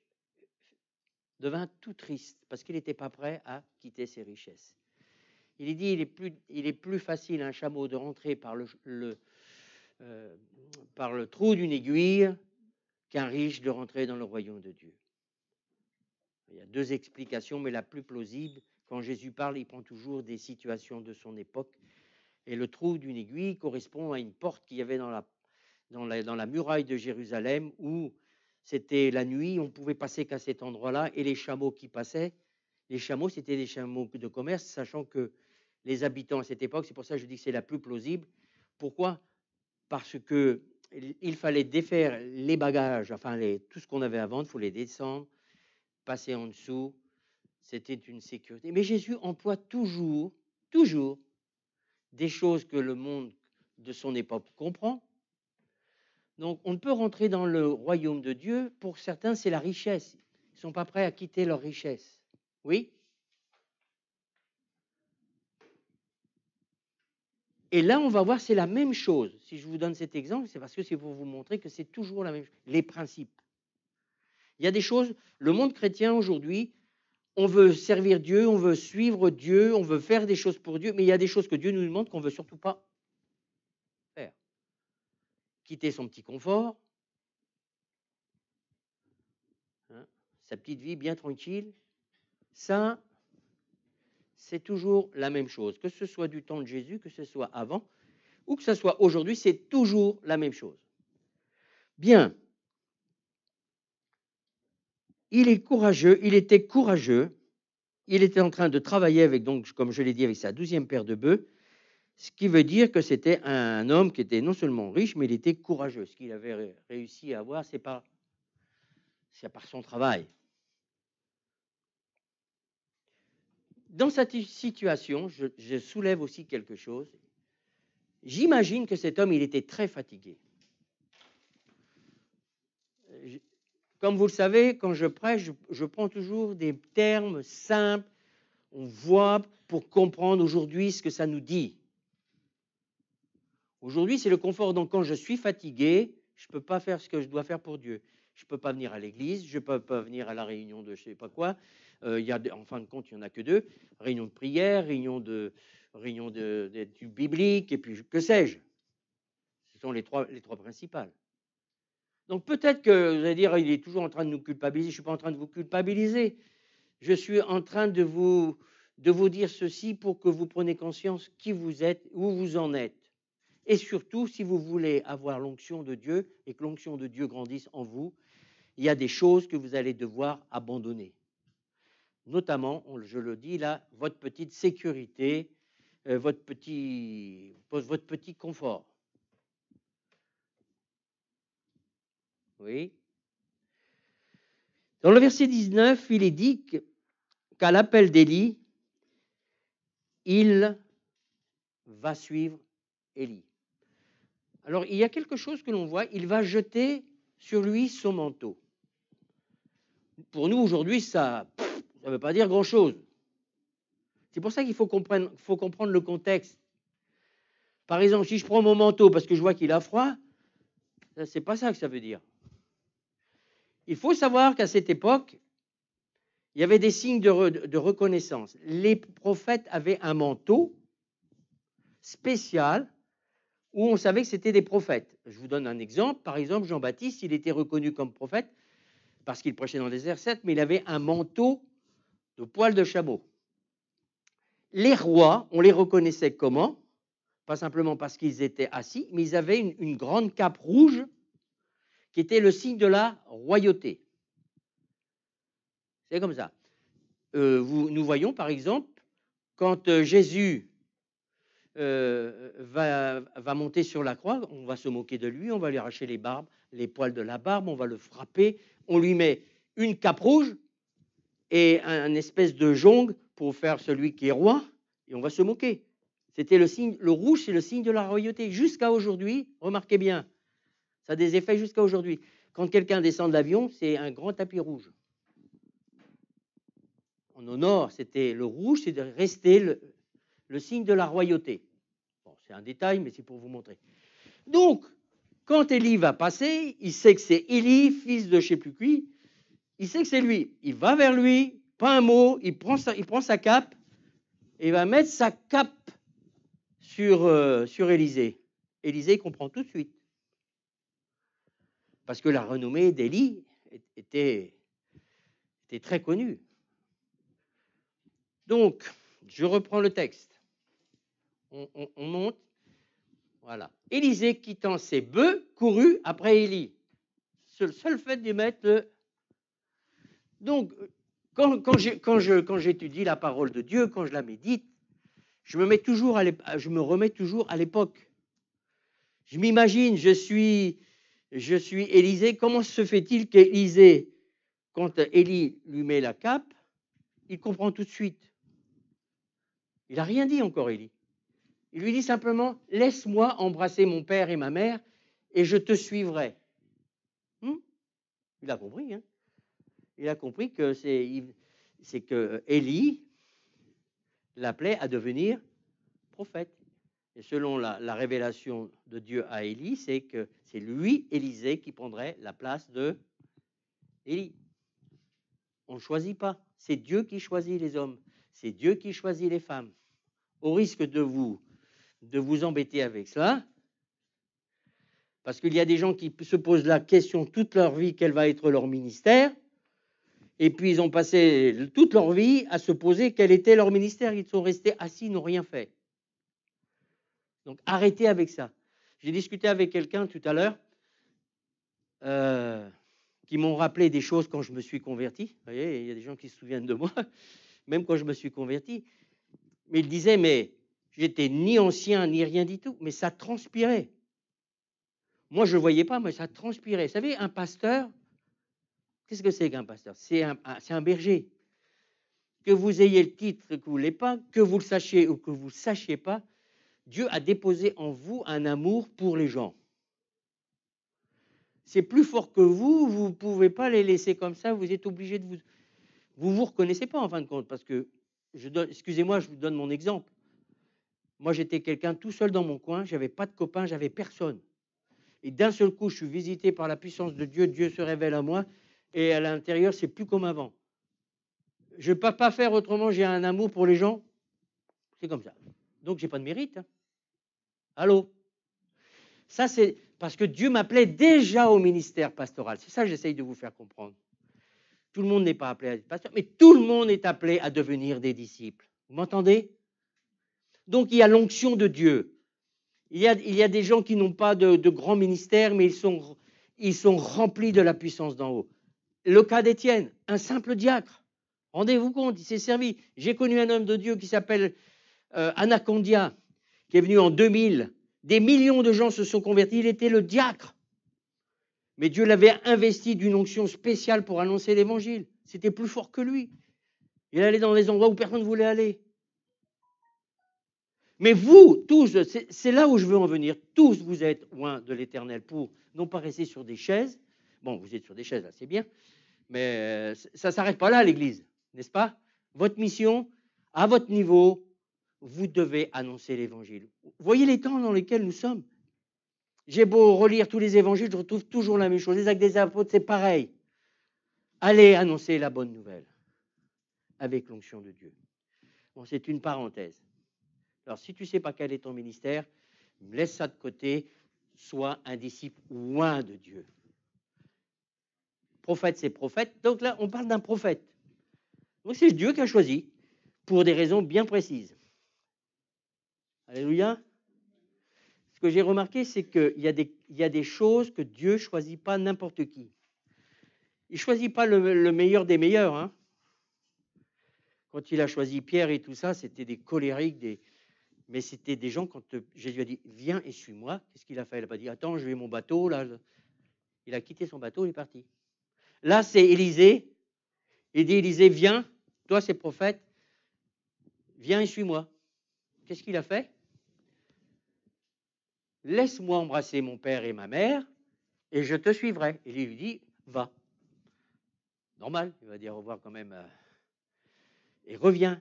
[SPEAKER 7] devint tout triste parce qu'il n'était pas prêt à quitter ses richesses. Il est dit, il est plus facile à un chameau de rentrer par le trou d'une aiguille qu'un riche de rentrer dans le royaume de Dieu. Il y a deux explications, mais la plus plausible, quand Jésus parle, il prend toujours des situations de son époque. Et le trou d'une aiguille correspond à une porte qu'il y avait dans la muraille de Jérusalem où c'était la nuit, on pouvait passer qu'à cet endroit-là, et les chameaux qui passaient, les chameaux, c'était des chameaux de commerce, sachant que les habitants à cette époque, c'est pour ça que je dis que c'est la plus plausible. Pourquoi? Parce qu'il fallait défaire les bagages, enfin tout ce qu'on avait à vendre, il faut les descendre, passer en dessous, c'était une sécurité. Mais Jésus emploie toujours des choses que le monde de son époque comprend. Donc, on ne peut rentrer dans le royaume de Dieu. Pour certains, c'est la richesse. Ils ne sont pas prêts à quitter leur richesse. Oui? Et là, on va voir, c'est la même chose. Si je vous donne cet exemple, c'est parce que c'est pour vous montrer que c'est toujours la même chose. Les principes. Il y a des choses, le monde chrétien aujourd'hui, on veut servir Dieu, on veut suivre Dieu, on veut faire des choses pour Dieu, mais il y a des choses que Dieu nous demande qu'on ne veut surtout pas faire. Quitter son petit confort, sa petite vie bien tranquille, ça, c'est toujours la même chose. Que ce soit du temps de Jésus, que ce soit avant, ou que ce soit aujourd'hui, c'est toujours la même chose. Bien. Il est courageux, il était courageux, il était en train de travailler avec, donc, comme je l'ai dit, avec sa 12e paire de bœufs, ce qui veut dire que c'était un homme qui était non seulement riche, mais il était courageux. Ce qu'il avait réussi à avoir, c'est par son travail. Dans cette situation, je soulève aussi quelque chose. J'imagine que cet homme, il était très fatigué. Comme vous le savez, quand je prêche, je prends toujours des termes simples, on voit pour comprendre aujourd'hui ce que ça nous dit. Aujourd'hui, c'est le confort. Donc, quand je suis fatigué, je ne peux pas faire ce que je dois faire pour Dieu. Je ne peux pas venir à l'église, je ne peux pas venir à la réunion de je ne sais pas quoi. En fin de compte, il n'y en a que deux. Réunion de prière, réunion d'études bibliques, et puis que sais-je. Ce sont les trois principales. Donc peut-être que vous allez dire, il est toujours en train de nous culpabiliser. Je ne suis pas en train de vous culpabiliser. Je suis en train de vous dire ceci pour que vous preniez conscience qui vous êtes, où vous en êtes. Et surtout, si vous voulez avoir l'onction de Dieu et que l'onction de Dieu grandisse en vous, il y a des choses que vous allez devoir abandonner. Notamment, je le dis là, votre petite sécurité, votre petit confort. Oui. Dans le verset 19, il est dit qu'à l'appel d'Élie, il va suivre Élie. Alors, il y a quelque chose que l'on voit, il va jeter sur lui son manteau. Pour nous, aujourd'hui, ça ne veut pas dire grand-chose. C'est pour ça qu'il faut comprendre le contexte. Par exemple, si je prends mon manteau parce que je vois qu'il a froid, ce n'est pas ça que ça veut dire. Il faut savoir qu'à cette époque, il y avait des signes de reconnaissance. Les prophètes avaient un manteau spécial où on savait que c'était des prophètes. Je vous donne un exemple. Par exemple, Jean-Baptiste, il était reconnu comme prophète parce qu'il prêchait dans le désert, certes, mais il avait un manteau de poil de chameau. Les rois, on les reconnaissait comment? Pas simplement parce qu'ils étaient assis, mais ils avaient une grande cape rouge qui était le signe de la royauté. C'est comme ça. Nous voyons, par exemple, quand Jésus va monter sur la croix, on va se moquer de lui, on va lui arracher les poils de la barbe, on va le frapper, on lui met une cape rouge et un espèce de jonc pour faire celui qui est roi, et on va se moquer. C'était le signe, le rouge, c'est le signe de la royauté. Jusqu'à aujourd'hui, remarquez bien, ça a des effets jusqu'à aujourd'hui. Quand quelqu'un descend de l'avion, c'est un grand tapis rouge. En au nord, c'était le rouge, c'est de rester le signe de la royauté. Bon, c'est un détail, mais c'est pour vous montrer. Donc, quand Élie va passer, il sait que c'est Élie, fils de je ne sais plus qui, il sait que c'est lui. Il va vers lui, pas un mot, il prend sa cape, et il va mettre sa cape sur Élisée. Élisée comprend tout de suite. Parce que la renommée d'Élie était très connue. Donc, je reprends le texte. On monte. Voilà. Élisée, quittant ses bœufs, courut après Élie. C'est le seul fait de mettre le... Donc, quand j'étudie la parole de Dieu, quand je la médite, je me remets toujours à l'époque. Je m'imagine, je suis Élisée. Comment se fait-il qu'Élisée, quand Élie lui met la cape, il comprend tout de suite? Il n'a rien dit encore, Élie. Il lui dit simplement, laisse-moi embrasser mon père et ma mère et je te suivrai. Il a compris. Hein, il a compris que c'est que Élie l'appelait à devenir prophète. Et selon la révélation de Dieu à Élie, c'est que c'est lui, Élisée, qui prendrait la place de Élie. On ne choisit pas. C'est Dieu qui choisit les hommes. C'est Dieu qui choisit les femmes. Au risque de vous embêter avec cela, parce qu'il y a des gens qui se posent la question toute leur vie, quel va être leur ministère, et puis ils ont passé toute leur vie à se poser quel était leur ministère. Ils sont restés assis, ils n'ont rien fait. Donc arrêtez avec ça. J'ai discuté avec quelqu'un tout à l'heure qui m'ont rappelé des choses quand je me suis converti. Vous voyez, il y a des gens qui se souviennent de moi, même quand je me suis converti. Mais il disait, mais j'étais ni ancien, ni rien du tout, mais ça transpirait. Moi, je ne voyais pas, mais ça transpirait. Vous savez, un pasteur, qu'est-ce que c'est qu'un pasteur? C'est un berger. Que vous ayez le titre, que vous ne l'ayez pas, que vous le sachiez ou que vous ne le sachiez pas, Dieu a déposé en vous un amour pour les gens. C'est plus fort que vous ne pouvez pas les laisser comme ça, vous êtes obligé de vous reconnaissez pas en fin de compte, parce que, excusez-moi, je vous donne mon exemple. Moi, j'étais quelqu'un tout seul dans mon coin, je n'avais pas de copains, j'avais personne. Et d'un seul coup, je suis visité par la puissance de Dieu, Dieu se révèle à moi, et à l'intérieur, c'est plus comme avant. Je ne peux pas faire autrement, j'ai un amour pour les gens, c'est comme ça. Donc, je n'ai pas de mérite. Hein. Allô? Ça, c'est parce que Dieu m'appelait déjà au ministère pastoral. C'est ça que j'essaye de vous faire comprendre. Tout le monde n'est pas appelé à être pasteur, mais tout le monde est appelé à devenir des disciples. Vous m'entendez? Donc, il y a l'onction de Dieu. Il y a des gens qui n'ont pas de grand ministère, mais ils sont remplis de la puissance d'en haut. Le cas d'Étienne, un simple diacre. Rendez-vous compte, il s'est servi. J'ai connu un homme de Dieu qui s'appelle Anacondia, qui est venu en 2000. Des millions de gens se sont convertis. Il était le diacre. Mais Dieu l'avait investi d'une onction spéciale pour annoncer l'évangile. C'était plus fort que lui. Il allait dans les endroits où personne ne voulait aller. Mais vous, tous, c'est là où je veux en venir. Tous, vous êtes loin de l'Éternel pour non pas rester sur des chaises. Bon, vous êtes sur des chaises, là, c'est bien. Mais ça ne s'arrête pas là, l'Église, n'est-ce pas? Votre mission, à votre niveau, vous devez annoncer l'Évangile. Voyez les temps dans lesquels nous sommes. J'ai beau relire tous les évangiles, je retrouve toujours la même chose. Les actes des apôtres, c'est pareil. Allez annoncer la bonne nouvelle avec l'onction de Dieu. Bon, c'est une parenthèse. Alors, si tu ne sais pas quel est ton ministère, Laisse ça de côté, sois un disciple loin de Dieu. Prophète, c'est prophète. Donc là, on parle d'un prophète. Donc c'est Dieu qui a choisi, pour des raisons bien précises. Alléluia. Ce que j'ai remarqué, c'est qu'il y a des choses que Dieu ne choisit pas n'importe qui. Il ne choisit pas le meilleur des meilleurs. Hein. Quand il a choisi Pierre et tout ça, c'était des colériques, mais c'était des gens, quand Jésus a dit « Viens et suis-moi », qu'est-ce qu'il a fait? Il n'a pas dit « Attends, je vais mon bateau. » Là. Il a quitté son bateau, il est parti. Là, c'est Élisée. Il dit « Élisée, viens, toi c'est prophète, viens et suis-moi ». Qu'est-ce qu'il a fait? « Laisse-moi embrasser mon père et ma mère et je te suivrai. » Et il lui dit « Va ». Normal, il va dire au revoir quand même. Et reviens.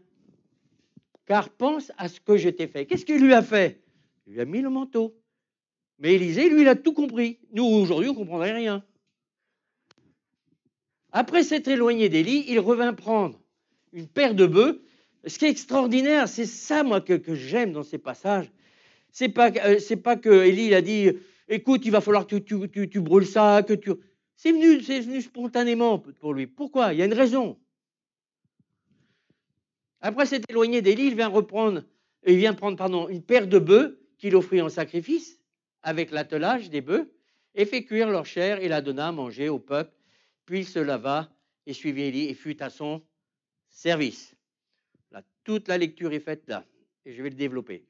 [SPEAKER 7] Car pense à ce que je t'ai fait. Qu'est-ce qu'il lui a fait? Il lui a mis le manteau. Mais Élisée, lui, il a tout compris. Nous, aujourd'hui, on ne comprendrait rien. Après s'être éloigné d'Élie, il revint prendre une paire de bœufs. Ce qui est extraordinaire, c'est ça, moi, que j'aime dans ces passages. C'est pas que Élie il a dit, écoute, il va falloir que tu brûles ça, que tu... C'est venu spontanément pour lui. Pourquoi? Il y a une raison. Après s'être éloigné d'Élie, il vient prendre une paire de bœufs qu'il offrit en sacrifice avec l'attelage des bœufs et fait cuire leur chair et la donna à manger au peuple. Puis il se lava et suivit Élie et fut à son service. Là, toute la lecture est faite là et je vais le développer.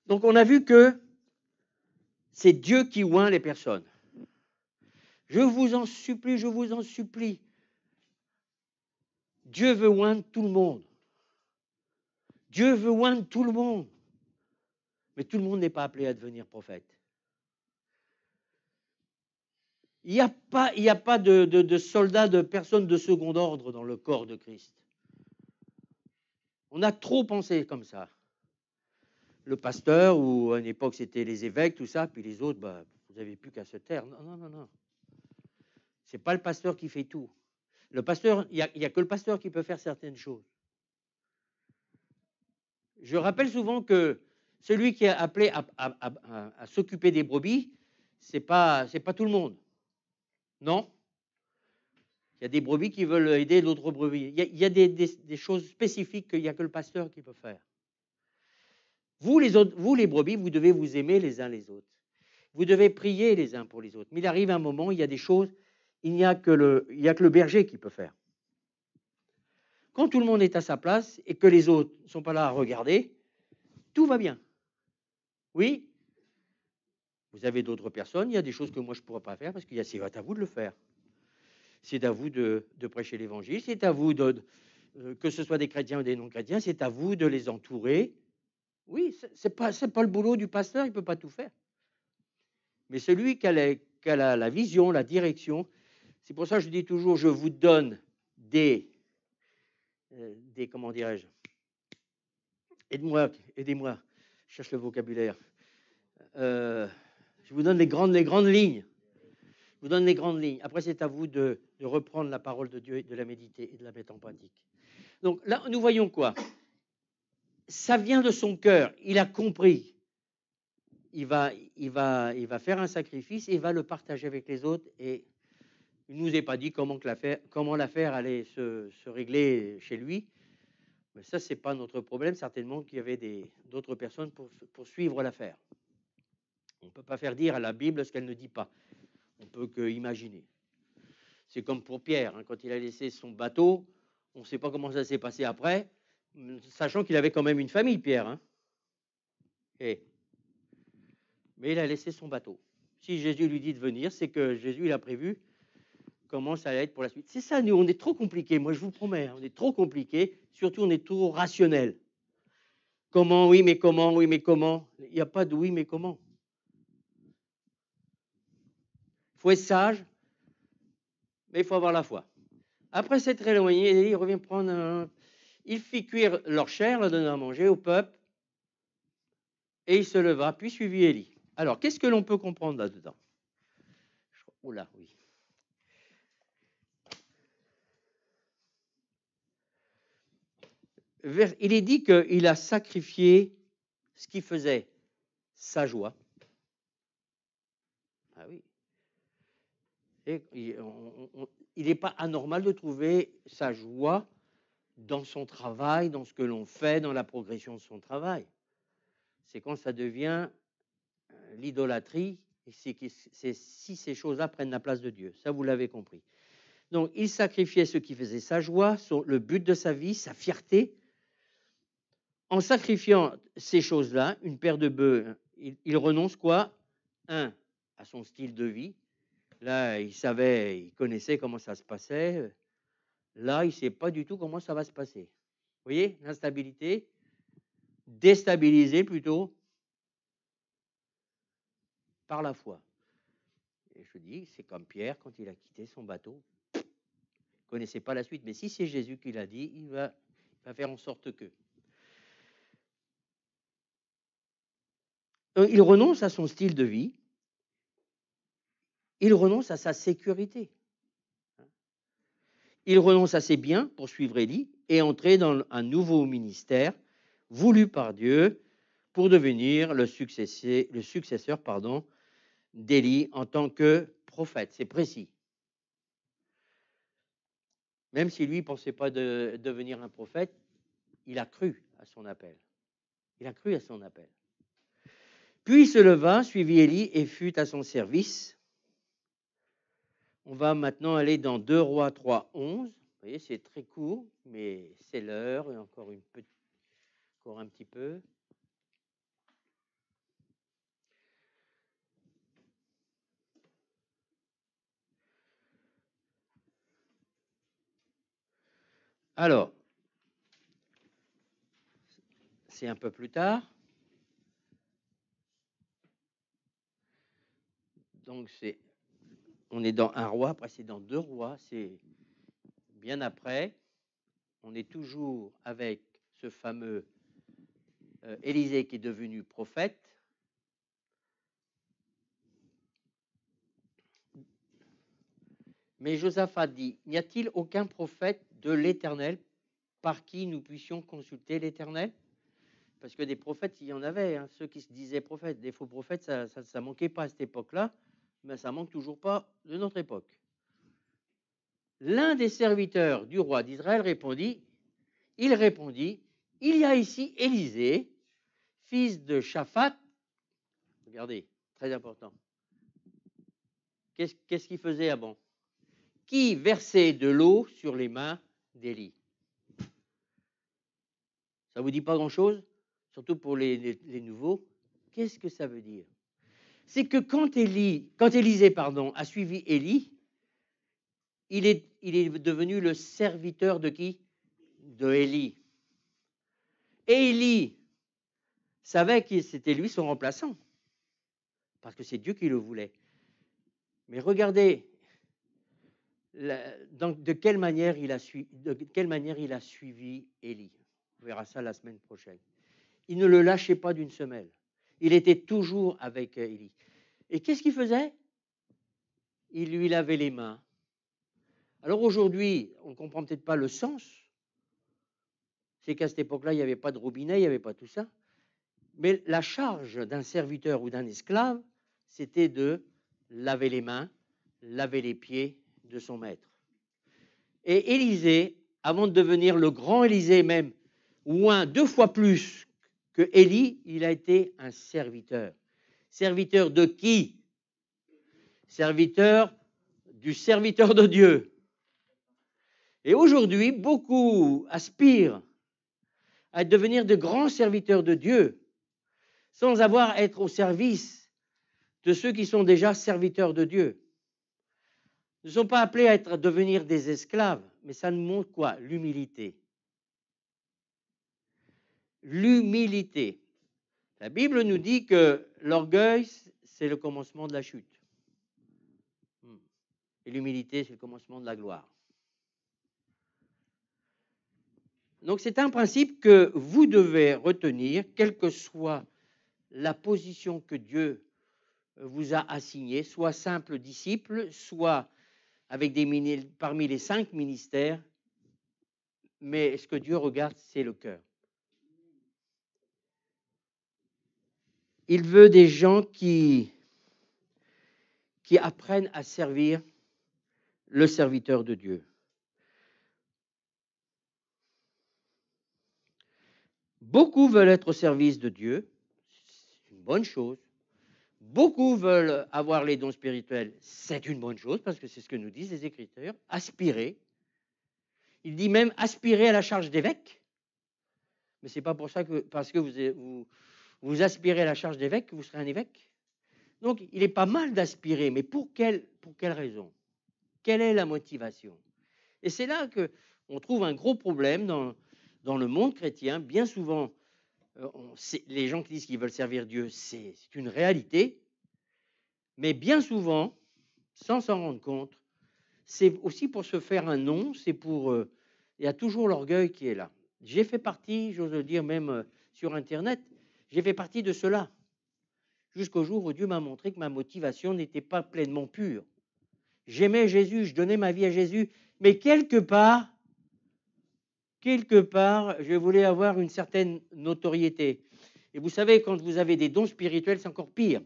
[SPEAKER 7] Donc on a vu que c'est Dieu qui oint les personnes. Je vous en supplie. Dieu veut oindre tout le monde. Dieu veut oindre tout le monde. Mais tout le monde n'est pas appelé à devenir prophète. Il n'y a pas de soldats, de personnes de second ordre dans le corps de Christ. On a trop pensé comme ça. Le pasteur, ou à une époque c'était les évêques, tout ça, puis les autres, vous n'avez plus qu'à se taire. Non. Ce n'est pas le pasteur qui fait tout. Le pasteur, il n'y a que le pasteur qui peut faire certaines choses. Je rappelle souvent que celui qui est appelé à s'occuper des brebis, c'est pas tout le monde. Non? Il y a des brebis qui veulent aider d'autres brebis. Il y a des choses spécifiques qu'il n'y a que le pasteur qui peut faire. Vous les brebis, vous devez vous aimer les uns les autres. Vous devez prier les uns pour les autres. Mais il arrive un moment, il y a des choses, il n'y a que le berger qui peut faire. Quand tout le monde est à sa place et que les autres ne sont pas là à regarder, tout va bien. Oui, vous avez d'autres personnes, il y a des choses que moi je ne pourrais pas faire parce que c'est à vous de le faire. C'est à vous de prêcher l'évangile, c'est à vous que ce soit des chrétiens ou des non-chrétiens, c'est à vous de les entourer. Oui, ce n'est pas le boulot du pasteur, il ne peut pas tout faire. Mais celui qui a la vision, la direction, c'est pour ça que je dis toujours, je vous donne des comment dirais-je, aidez-moi, je cherche le vocabulaire. Je vous donne les grandes lignes. Je vous donne les grandes lignes. Après, c'est à vous de reprendre la parole de Dieu, de la méditer et de la mettre en pratique. Donc là, nous voyons quoi? Ça vient de son cœur. Il a compris. Il va faire un sacrifice et il va le partager avec les autres. Et il ne nous est pas dit comment l'affaire allait se régler chez lui. Mais ça, ce n'est pas notre problème. Certainement qu'il y avait d'autres personnes pour suivre l'affaire. On ne peut pas faire dire à la Bible ce qu'elle ne dit pas. On ne peut qu'imaginer. C'est comme pour Pierre. Hein, quand il a laissé son bateau, on ne sait pas comment ça s'est passé après, sachant qu'il avait quand même une famille, Pierre. Hein. Mais il a laissé son bateau. Si Jésus lui dit de venir, c'est que Jésus il a prévu comment ça allait être pour la suite. C'est ça, nous, on est trop compliqués. Moi, je vous promets, on est trop compliqués. Surtout, on est trop rationnel. Comment, oui, mais comment, oui, mais comment. Il n'y a pas de oui, mais comment. Il faut être sage, mais il faut avoir la foi. Après s'être éloigné, il revient prendre il fit cuire leur chair, leur donna à manger au peuple, et il se leva, puis suivit Élie. Alors, qu'est-ce que l'on peut comprendre là-dedans? Oula, oui. Il est dit qu'il a sacrifié ce qui faisait sa joie. Ah oui. Et il n'est pas anormal de trouver sa joie dans son travail, dans ce que l'on fait, dans la progression de son travail. C'est quand ça devient l'idolâtrie, c'est si ces choses-là prennent la place de Dieu. Ça, vous l'avez compris. Donc, il sacrifiait ce qui faisait sa joie, le but de sa vie, sa fierté. En sacrifiant ces choses-là, une paire de bœufs, il renonce quoi? À son style de vie. Là, il connaissait comment ça se passait. Là, il ne sait pas du tout comment ça va se passer. Vous voyez, l'instabilité, déstabilisé plutôt par la foi. Et je dis, c'est comme Pierre quand il a quitté son bateau. Il ne connaissait pas la suite, mais si c'est Jésus qui l'a dit, il va faire en sorte que. Il renonce à son style de vie, il renonce à sa sécurité. Il renonce à ses biens pour suivre Élie et entrer dans un nouveau ministère voulu par Dieu pour devenir le successeur d'Élie en tant que prophète. C'est précis. Même si lui ne pensait pas de devenir un prophète, il a cru à son appel. Il a cru à son appel. Puis il se leva, suivit Élie et fut à son service. On va maintenant aller dans 2 Rois 3, 11. Vous voyez, c'est très court, mais c'est l'heure, et encore un petit peu. Alors, c'est un peu plus tard. Donc, on est dans 1 roi, après c'est dans 2 rois, c'est bien après. On est toujours avec ce fameux Élisée qui est devenu prophète. Mais Josaphat dit, n'y a-t-il aucun prophète de l'Éternel par qui nous puissions consulter l'Éternel? Parce que des prophètes, il y en avait, hein, ceux qui se disaient prophètes. Des faux prophètes, ça ne manquait pas à cette époque-là, mais ça ne manque toujours pas de notre époque. L'un des serviteurs du roi d'Israël répondit, il y a ici Élisée, fils de Shaphat. Regardez, très important. Qu'est-ce qu'il faisait avant? Qui versait de l'eau sur les mains d'Élie. Ça ne vous dit pas grand-chose? Surtout pour les nouveaux. Qu'est-ce que ça veut dire? C'est que quand Élisée a suivi Élie, il est devenu le serviteur de qui? De Élie. Et Élie savait que c'était lui son remplaçant, parce que c'est Dieu qui le voulait. Mais regardez, de quelle manière il a suivi Élie. On verra ça la semaine prochaine. Il ne le lâchait pas d'une semelle. Il était toujours avec Élie. Et qu'est-ce qu'il faisait? Il lui lavait les mains. Alors aujourd'hui, on ne comprend peut-être pas le sens. C'est qu'à cette époque-là, il n'y avait pas de robinet, il n'y avait pas tout ça. Mais la charge d'un serviteur ou d'un esclave, c'était de laver les mains, laver les pieds de son maître. Et Élisée, avant de devenir le grand Élisée même, ou 2 fois plus que Élie, il a été un serviteur. Serviteur de qui? Serviteur du serviteur de Dieu. Et aujourd'hui, beaucoup aspirent à devenir de grands serviteurs de Dieu, sans avoir à être au service de ceux qui sont déjà serviteurs de Dieu. Ils ne sont pas appelés à devenir des esclaves, mais ça nous montre quoi? L'humilité. L'humilité. La Bible nous dit que l'orgueil, c'est le commencement de la chute. Et l'humilité, c'est le commencement de la gloire. Donc c'est un principe que vous devez retenir, quelle que soit la position que Dieu vous a assignée, soit simple disciple, soit avec parmi les 5 ministères, mais ce que Dieu regarde, c'est le cœur. il veut des gens qui apprennent à servir le serviteur de Dieu. Beaucoup veulent être au service de Dieu, c'est une bonne chose. Beaucoup veulent avoir les dons spirituels, c'est une bonne chose, parce que c'est ce que nous disent les Écritures, aspirer. Il dit même aspirer à la charge d'évêque, mais ce n'est pas pour ça que, parce que vous aspirez à la charge d'évêque, que vous serez un évêque. Donc, il est pas mal d'aspirer, mais pour quelle raison? Quelle est la motivation? Et c'est là qu'on trouve un gros problème dans le monde chrétien. Bien souvent, les gens qui disent qu'ils veulent servir Dieu, c'est une réalité. Mais bien souvent, sans s'en rendre compte, c'est aussi pour se faire un nom, c'est pour... il y a toujours l'orgueil qui est là. J'ai fait partie, j'ose le dire même sur Internet, j'ai fait partie de cela. Jusqu'au jour où Dieu m'a montré que ma motivation n'était pas pleinement pure. J'aimais Jésus, je donnais ma vie à Jésus, mais quelque part, je voulais avoir une certaine notoriété. Et vous savez, quand vous avez des dons spirituels, c'est encore pire.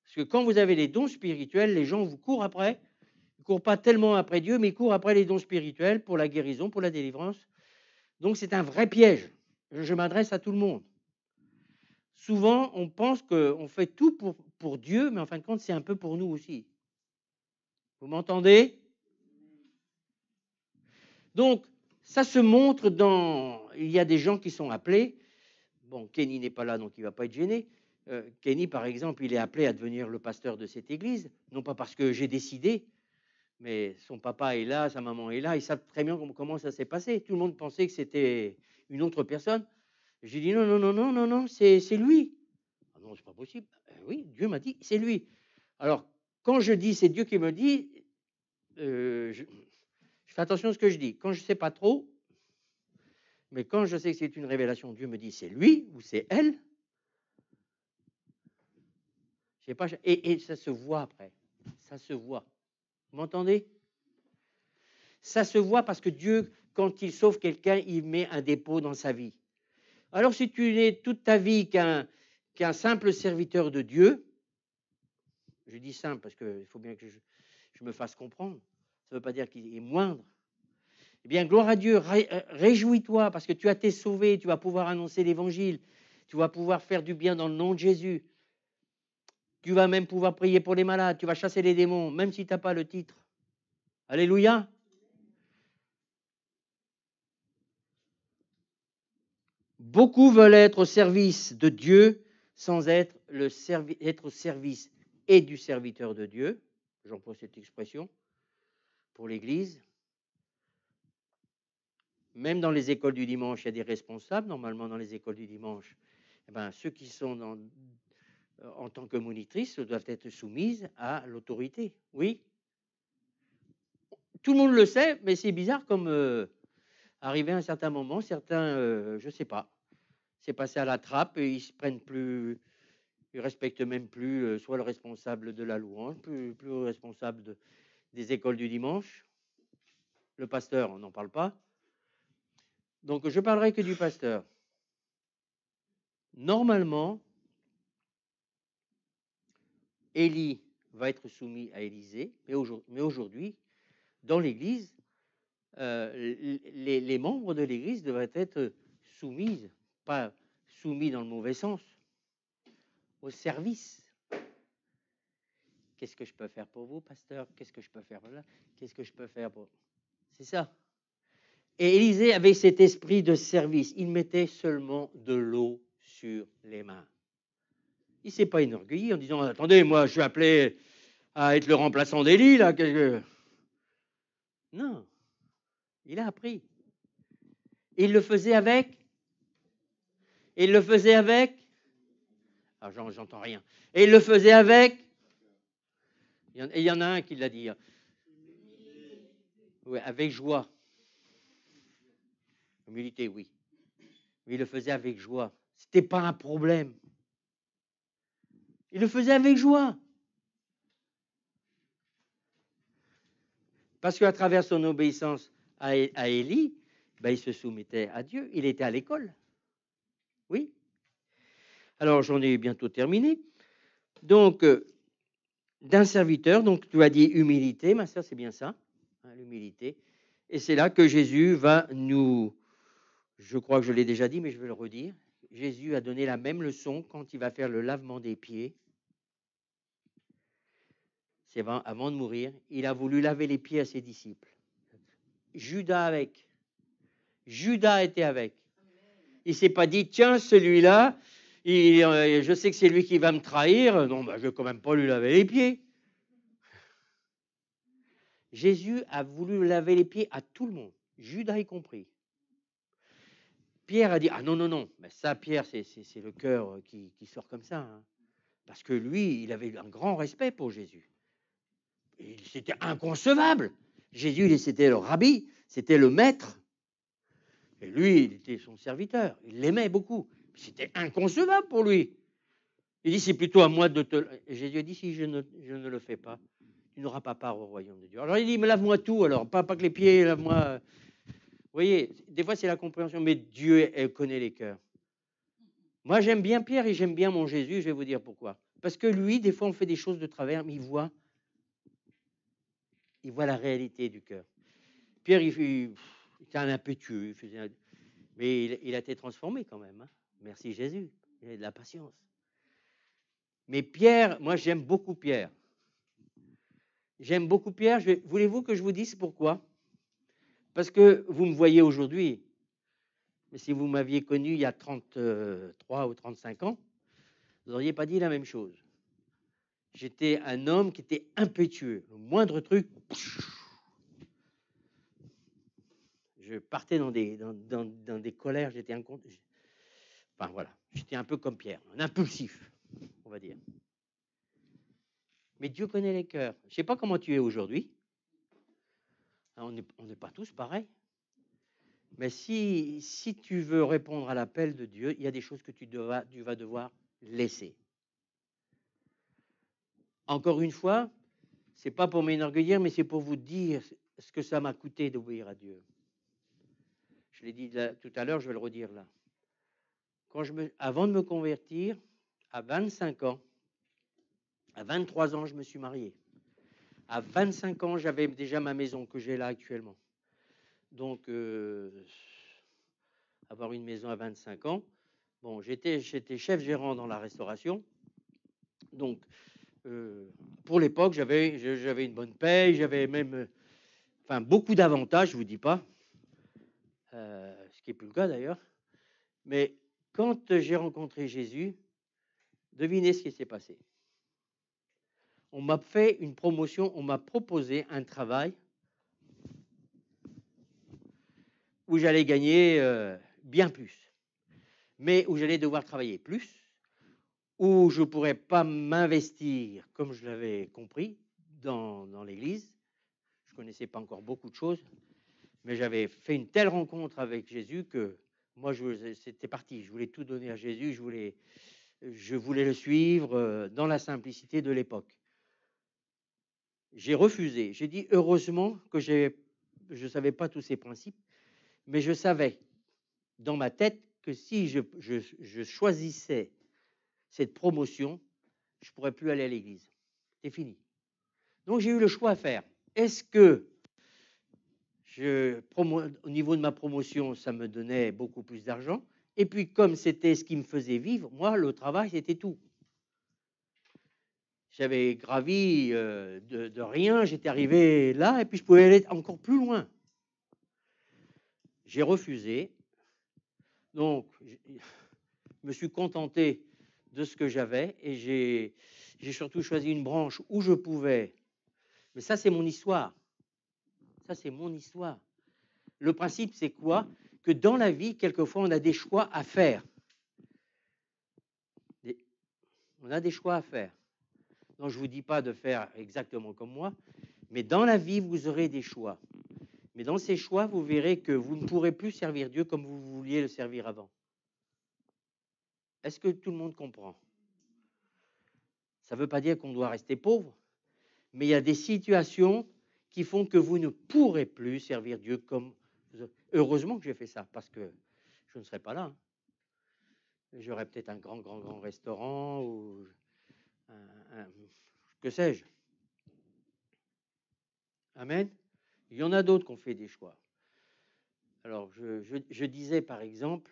[SPEAKER 7] Parce que quand vous avez les dons spirituels, les gens vous courent après. Ils ne courent pas tellement après Dieu, mais ils courent après les dons spirituels pour la guérison, pour la délivrance. Donc c'est un vrai piège. Je m'adresse à tout le monde. Souvent, on pense qu'on fait tout pour Dieu, mais en fin de compte, c'est un peu pour nous aussi. Vous m'entendez? Donc, ça se montre dans... Il y a des gens qui sont appelés. Bon, Kenny n'est pas là, donc il ne va pas être gêné. Kenny, par exemple, il est appelé à devenir le pasteur de cette église. Non pas parce que j'ai décidé, mais son papa est là, sa maman est là. Ils savent très bien comment ça s'est passé. Tout le monde pensait que c'était une autre personne. J'ai dit non, c'est lui. Ah non, c'est pas possible. Oui, Dieu m'a dit, c'est lui. Alors, quand je dis c'est Dieu qui me dit, je fais attention à ce que je dis. Quand je ne sais pas trop, mais quand je sais que c'est une révélation, Dieu me dit c'est lui ou c'est elle. Je sais pas, et ça se voit après. Ça se voit. Vous m'entendez? Ça se voit parce que Dieu, quand il sauve quelqu'un, il met un dépôt dans sa vie. Alors, si tu n'es toute ta vie qu'un simple serviteur de Dieu, je dis simple parce qu'il faut bien que je me fasse comprendre, ça ne veut pas dire qu'il est moindre. Eh bien, gloire à Dieu, réjouis-toi parce que tu as été sauvé, tu vas pouvoir annoncer l'évangile, tu vas pouvoir faire du bien dans le nom de Jésus. Tu vas même pouvoir prier pour les malades, tu vas chasser les démons, même si tu n'as pas le titre. Alléluia. Beaucoup veulent être au service de Dieu sans être au service et du serviteur de Dieu. J'emploie cette expression pour l'Église. Même dans les écoles du dimanche, il y a des responsables. Normalement, dans les écoles du dimanche, eh ben, ceux qui sont en tant que monitrices doivent être soumises à l'autorité. Oui. Tout le monde le sait, mais c'est bizarre comme arrivé à un certain moment, certains, je ne sais pas, c'est passé à la trappe et ils se prennent plus, ils respectent même plus soit le responsable de la louange, plus le responsable des écoles du dimanche. Le pasteur, on n'en parle pas. Donc je parlerai que du pasteur. Normalement, Élie va être soumis à Élisée, mais aujourd'hui, dans l'Église, les membres de l'Église devraient être soumis, pas soumis dans le mauvais sens, au service. Qu'est-ce que je peux faire pour vous, pasteur? Qu'est-ce que je peux faire pour là? Qu'est-ce que je peux faire pour... C'est ça. Et Élisée avait cet esprit de service. Il mettait seulement de l'eau sur les mains. Il ne s'est pas enorgueilli en disant « Attendez, moi, je suis appelé à être le remplaçant d'Élie, là. » Non. Il a appris. Et il le faisait avec. Et il le faisait avec. Ah, j'entends rien. Et il le faisait avec. Et il y en a un qui l'a dit. Oui, avec joie. Humilité, oui. Mais il le faisait avec joie. Ce n'était pas un problème. Il le faisait avec joie. Parce qu'à travers son obéissance à Élie, ben, il se soumettait à Dieu. Il était à l'école. Oui. Alors, j'en ai bientôt terminé. Donc, d'un serviteur, donc tu as dit humilité, ma sœur, c'est bien ça, hein, l'humilité. Et c'est là que Jésus va nous, je crois que je l'ai déjà dit, mais je vais le redire. Jésus a donné la même leçon quand il va faire le lavement des pieds. C'est avant de mourir. Il a voulu laver les pieds à ses disciples. Judas avec. Judas était avec. Il ne s'est pas dit, tiens, celui-là, je sais que c'est lui qui va me trahir. Non, je ne vais quand même pas lui laver les pieds. Jésus a voulu laver les pieds à tout le monde, Judas y compris. Pierre a dit, ah non, non, non, mais ça, Pierre, c'est le cœur qui sort comme ça. Hein. Parce que lui, il avait un grand respect pour Jésus. C'était inconcevable. Jésus, c'était le rabbi, c'était le maître. Et lui, il était son serviteur. Il l'aimait beaucoup. C'était inconcevable pour lui. Il dit, c'est plutôt à moi de te... Et Jésus a dit, si je ne le fais pas, tu n'auras pas part au royaume de Dieu. Alors il dit, mais lave-moi tout alors, pas que les pieds, lave-moi... Vous voyez, des fois c'est la compréhension, mais Dieu connaît les cœurs. Moi j'aime bien Pierre et j'aime bien mon Jésus, je vais vous dire pourquoi. Parce que lui, des fois on fait des choses de travers, mais il voit la réalité du cœur. Pierre, il était un impétueux, mais il a été transformé quand même. Hein. Merci Jésus, il a de la patience. Mais Pierre, moi j'aime beaucoup Pierre. J'aime beaucoup Pierre. Voulez-vous que je vous dise pourquoi? Parce que vous me voyez aujourd'hui, mais si vous m'aviez connu il y a 33 ou 35 ans, vous n'auriez pas dit la même chose. J'étais un homme qui était impétueux. Le moindre truc, je partais dans des colères, j'étais enfin voilà, j'étais un peu comme Pierre, un impulsif, on va dire. Mais Dieu connaît les cœurs. Je ne sais pas comment tu es aujourd'hui. On n'est pas tous pareils. Mais si tu veux répondre à l'appel de Dieu, il y a des choses que tu vas devoir laisser. Encore une fois, ce n'est pas pour m'enorgueillir, mais c'est pour vous dire ce que ça m'a coûté d'obéir à Dieu. Je l'ai dit là, tout à l'heure, je vais le redire là. Avant de me convertir, à 25 ans, à 23 ans, je me suis marié. À 25 ans, j'avais déjà ma maison que j'ai là actuellement. Donc, avoir une maison à 25 ans, bon, j'étais chef gérant dans la restauration. Donc, pour l'époque, j'avais une bonne paye, j'avais même beaucoup d'avantages, je ne vous dis pas, ce qui n'est plus le cas d'ailleurs. Mais quand j'ai rencontré Jésus, devinez ce qui s'est passé. On m'a fait une promotion, on m'a proposé un travail où j'allais gagner bien plus, mais où j'allais devoir travailler plus, où je ne pourrais pas m'investir comme je l'avais compris dans l'Église. Je ne connaissais pas encore beaucoup de choses, mais j'avais fait une telle rencontre avec Jésus que moi, c'était parti. Je voulais tout donner à Jésus, je voulais le suivre dans la simplicité de l'époque. J'ai refusé. J'ai dit heureusement que je ne savais pas tous ces principes, mais je savais dans ma tête que si je choisissais cette promotion, je ne pourrais plus aller à l'église. C'est fini. Donc j'ai eu le choix à faire. Est-ce que au niveau de ma promotion, ça me donnait beaucoup plus d'argent? Et puis comme c'était ce qui me faisait vivre, moi, le travail, c'était tout. J'avais gravi de rien, j'étais arrivé là, et puis je pouvais aller encore plus loin. J'ai refusé. Donc, je me suis contenté de ce que j'avais, et j'ai surtout choisi une branche où je pouvais. Mais ça, c'est mon histoire. Ça, c'est mon histoire. Le principe, c'est quoi? Que dans la vie, quelquefois, on a des choix à faire. On a des choix à faire. Donc, je ne vous dis pas de faire exactement comme moi, mais dans la vie, vous aurez des choix. Mais dans ces choix, vous verrez que vous ne pourrez plus servir Dieu comme vous vouliez le servir avant. Est-ce que tout le monde comprend? Ça ne veut pas dire qu'on doit rester pauvre, mais il y a des situations qui font que vous ne pourrez plus servir Dieu comme... Heureusement que j'ai fait ça, parce que je ne serais pas là. J'aurais peut-être un grand restaurant ou que sais-je. Amen. Il y en a d'autres qui ont fait des choix. Alors, je disais par exemple,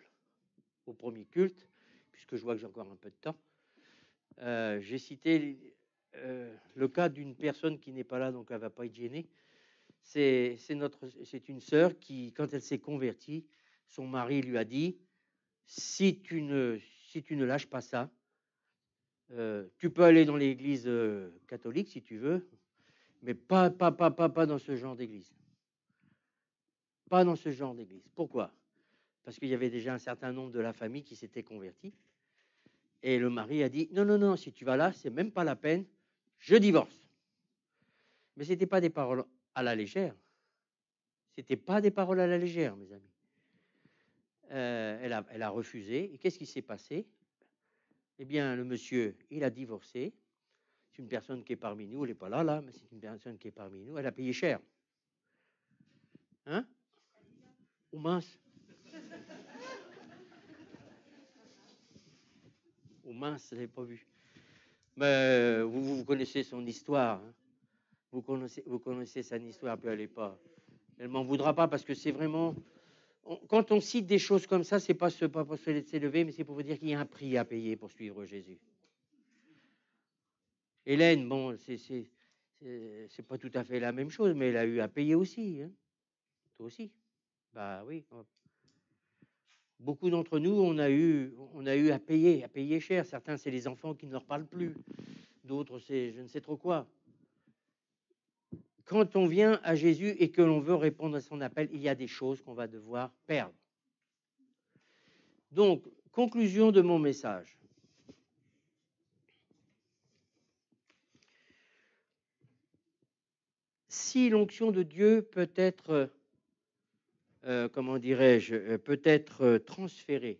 [SPEAKER 7] au premier culte, puisque je vois que j'ai encore un peu de temps, j'ai cité le cas d'une personne qui n'est pas là, donc elle ne va pas être gênée. C'est une sœur qui, quand elle s'est convertie, son mari lui a dit, si tu ne lâches pas ça, tu peux aller dans l'église catholique si tu veux, mais pas dans ce genre d'église. Pas dans ce genre d'église. Pourquoi? Parce qu'il y avait déjà un certain nombre de la famille qui s'étaient convertis. Et le mari a dit, non, si tu vas là, c'est même pas la peine, je divorce. Mais ce n'était pas des paroles à la légère. C'était pas des paroles à la légère, mes amis. Elle a refusé. Et qu'est-ce qui s'est passé? Eh bien, le monsieur, il a divorcé. C'est une personne qui est parmi nous. Elle n'est pas là, mais c'est une personne qui est parmi nous. Elle a payé cher. Hein? Oh mince. Oh mince, je ne l'avais pas vu. Mais vous connaissez son histoire. Hein? Vous connaissez son histoire, puis elle ne m'en voudra pas parce que c'est vraiment... Quand on cite des choses comme ça, c'est pas pour se laisser lever, mais c'est pour vous dire qu'il y a un prix à payer pour suivre Jésus. Hélène, bon, c'est pas tout à fait la même chose, mais elle a eu à payer aussi. Hein? Toi aussi. Bah oui. Beaucoup d'entre nous, on a eu à payer cher. Certains, c'est les enfants qui ne leur parlent plus. D'autres, c'est je ne sais trop quoi. Quand on vient à Jésus et que l'on veut répondre à son appel, il y a des choses qu'on va devoir perdre. Donc, conclusion de mon message. Si l'onction de Dieu peut être, comment dirais-je, peut être transférée.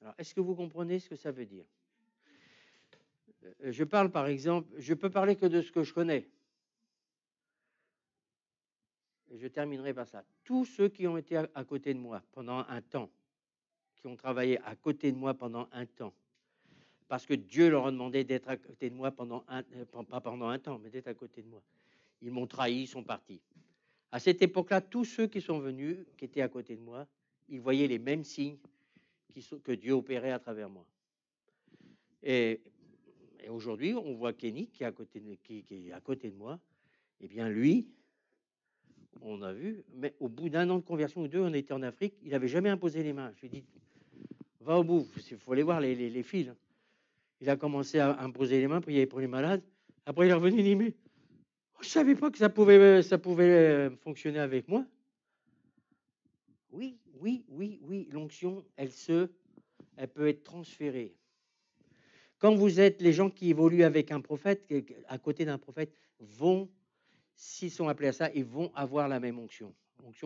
[SPEAKER 7] Alors, est-ce que vous comprenez ce que ça veut dire? Je parle par exemple, je peux parler que de ce que je connais. Et je terminerai par ça. Tous ceux qui ont été à côté de moi pendant un temps, qui ont travaillé à côté de moi pendant un temps, parce que Dieu leur a demandé d'être à côté de moi pas pendant un temps, mais d'être à côté de moi. Ils m'ont trahi, ils sont partis. À cette époque-là, tous ceux qui sont venus, qui étaient à côté de moi, ils voyaient les mêmes signes que Dieu opérait à travers moi. Et aujourd'hui, on voit Kenny qui est à côté de moi. Eh bien, lui, on a vu, mais au bout d'un an de conversion ou deux, on était en Afrique, il n'avait jamais imposé les mains. Je lui ai dit, va au bout, il faut aller voir les fils. Il a commencé à imposer les mains, prier pour les malades. Après, il est revenu, il dit, mais je ne savais pas que ça pouvait fonctionner avec moi. Oui, l'onction, elle peut être transférée. Quand vous êtes les gens qui évoluent avec un prophète, à côté d'un prophète, s'ils sont appelés à ça, ils vont avoir la même onction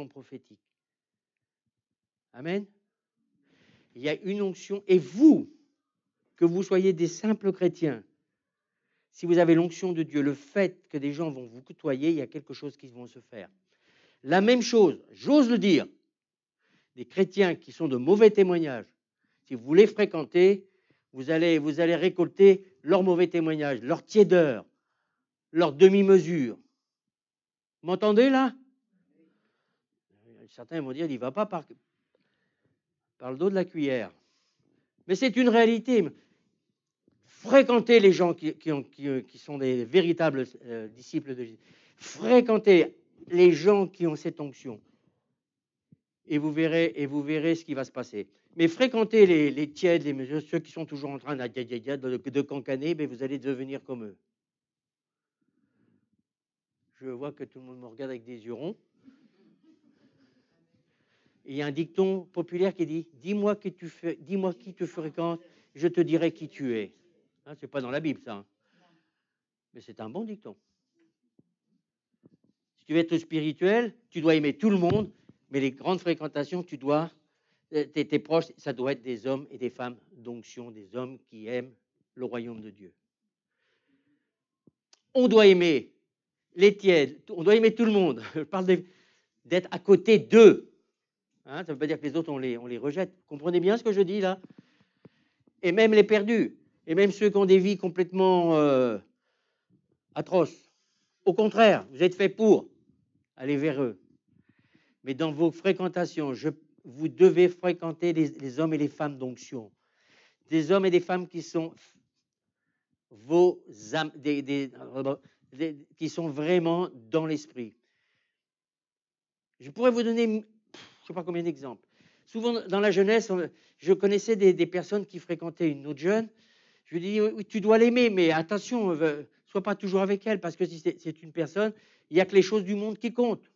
[SPEAKER 7] prophétique. Amen. Il y a une onction, et vous, que vous soyez des simples chrétiens, si vous avez l'onction de Dieu, le fait que des gens vont vous côtoyer, il y a quelque chose qui va se faire. La même chose, j'ose le dire, des chrétiens qui sont de mauvais témoignages, si vous les fréquentez, vous allez récolter leurs mauvais témoignages, leur tiédeur, leur demi-mesure. Vous m'entendez là? Certains vont dire, il ne va pas par le dos de la cuillère. Mais c'est une réalité. Fréquentez les gens qui sont des véritables disciples de Jésus. Fréquentez les gens qui ont cette onction. Et vous verrez ce qui va se passer. Mais fréquentez les tièdes, les mesures, ceux qui sont toujours en train de cancaner, mais vous allez devenir comme eux. Je vois que tout le monde me regarde avec des yeux ronds. Il y a un dicton populaire qui dit « Dis-moi qui tu fréquentes, je te dirai qui tu es. » Hein, ce n'est pas dans la Bible, ça. Hein. Mais c'est un bon dicton. Si tu veux être spirituel, tu dois aimer tout le monde, mais les grandes fréquentations, tes proches, ça doit être des hommes et des femmes d'onction, des hommes qui aiment le royaume de Dieu. On doit aimer les tièdes, on doit aimer tout le monde. Je parle d'être à côté d'eux. Hein, ça ne veut pas dire que les autres, on les rejette. Comprenez bien ce que je dis là? et même les perdus, et même ceux qui ont des vies complètement atroces. Au contraire, vous êtes fait pour aller vers eux. Mais dans vos fréquentations, vous devez fréquenter les hommes et les femmes d'onction. Des hommes et des femmes qui sont vos âmes, qui sont vraiment dans l'esprit. Je pourrais vous donner, je ne sais pas combien d'exemples. Souvent, dans la jeunesse, je connaissais des personnes qui fréquentaient une autre jeune. Je lui dis, oui, tu dois l'aimer, mais attention, sois pas toujours avec elle, parce que si c'est une personne, il n'y a que les choses du monde qui comptent.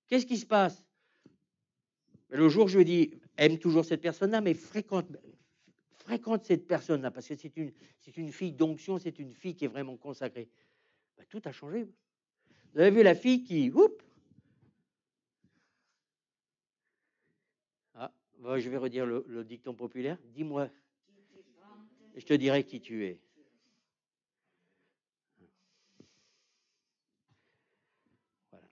[SPEAKER 7] Qu'est-ce qui se passe? Le jour, je lui dis, aime toujours cette personne-là, mais fréquente cette personne-là, parce que c'est une fille d'onction, c'est une fille qui est vraiment consacrée. Ben, tout a changé. Vous avez vu la fille qui, je vais redire le dicton populaire. Dis-moi, je te dirai qui tu es. Voilà.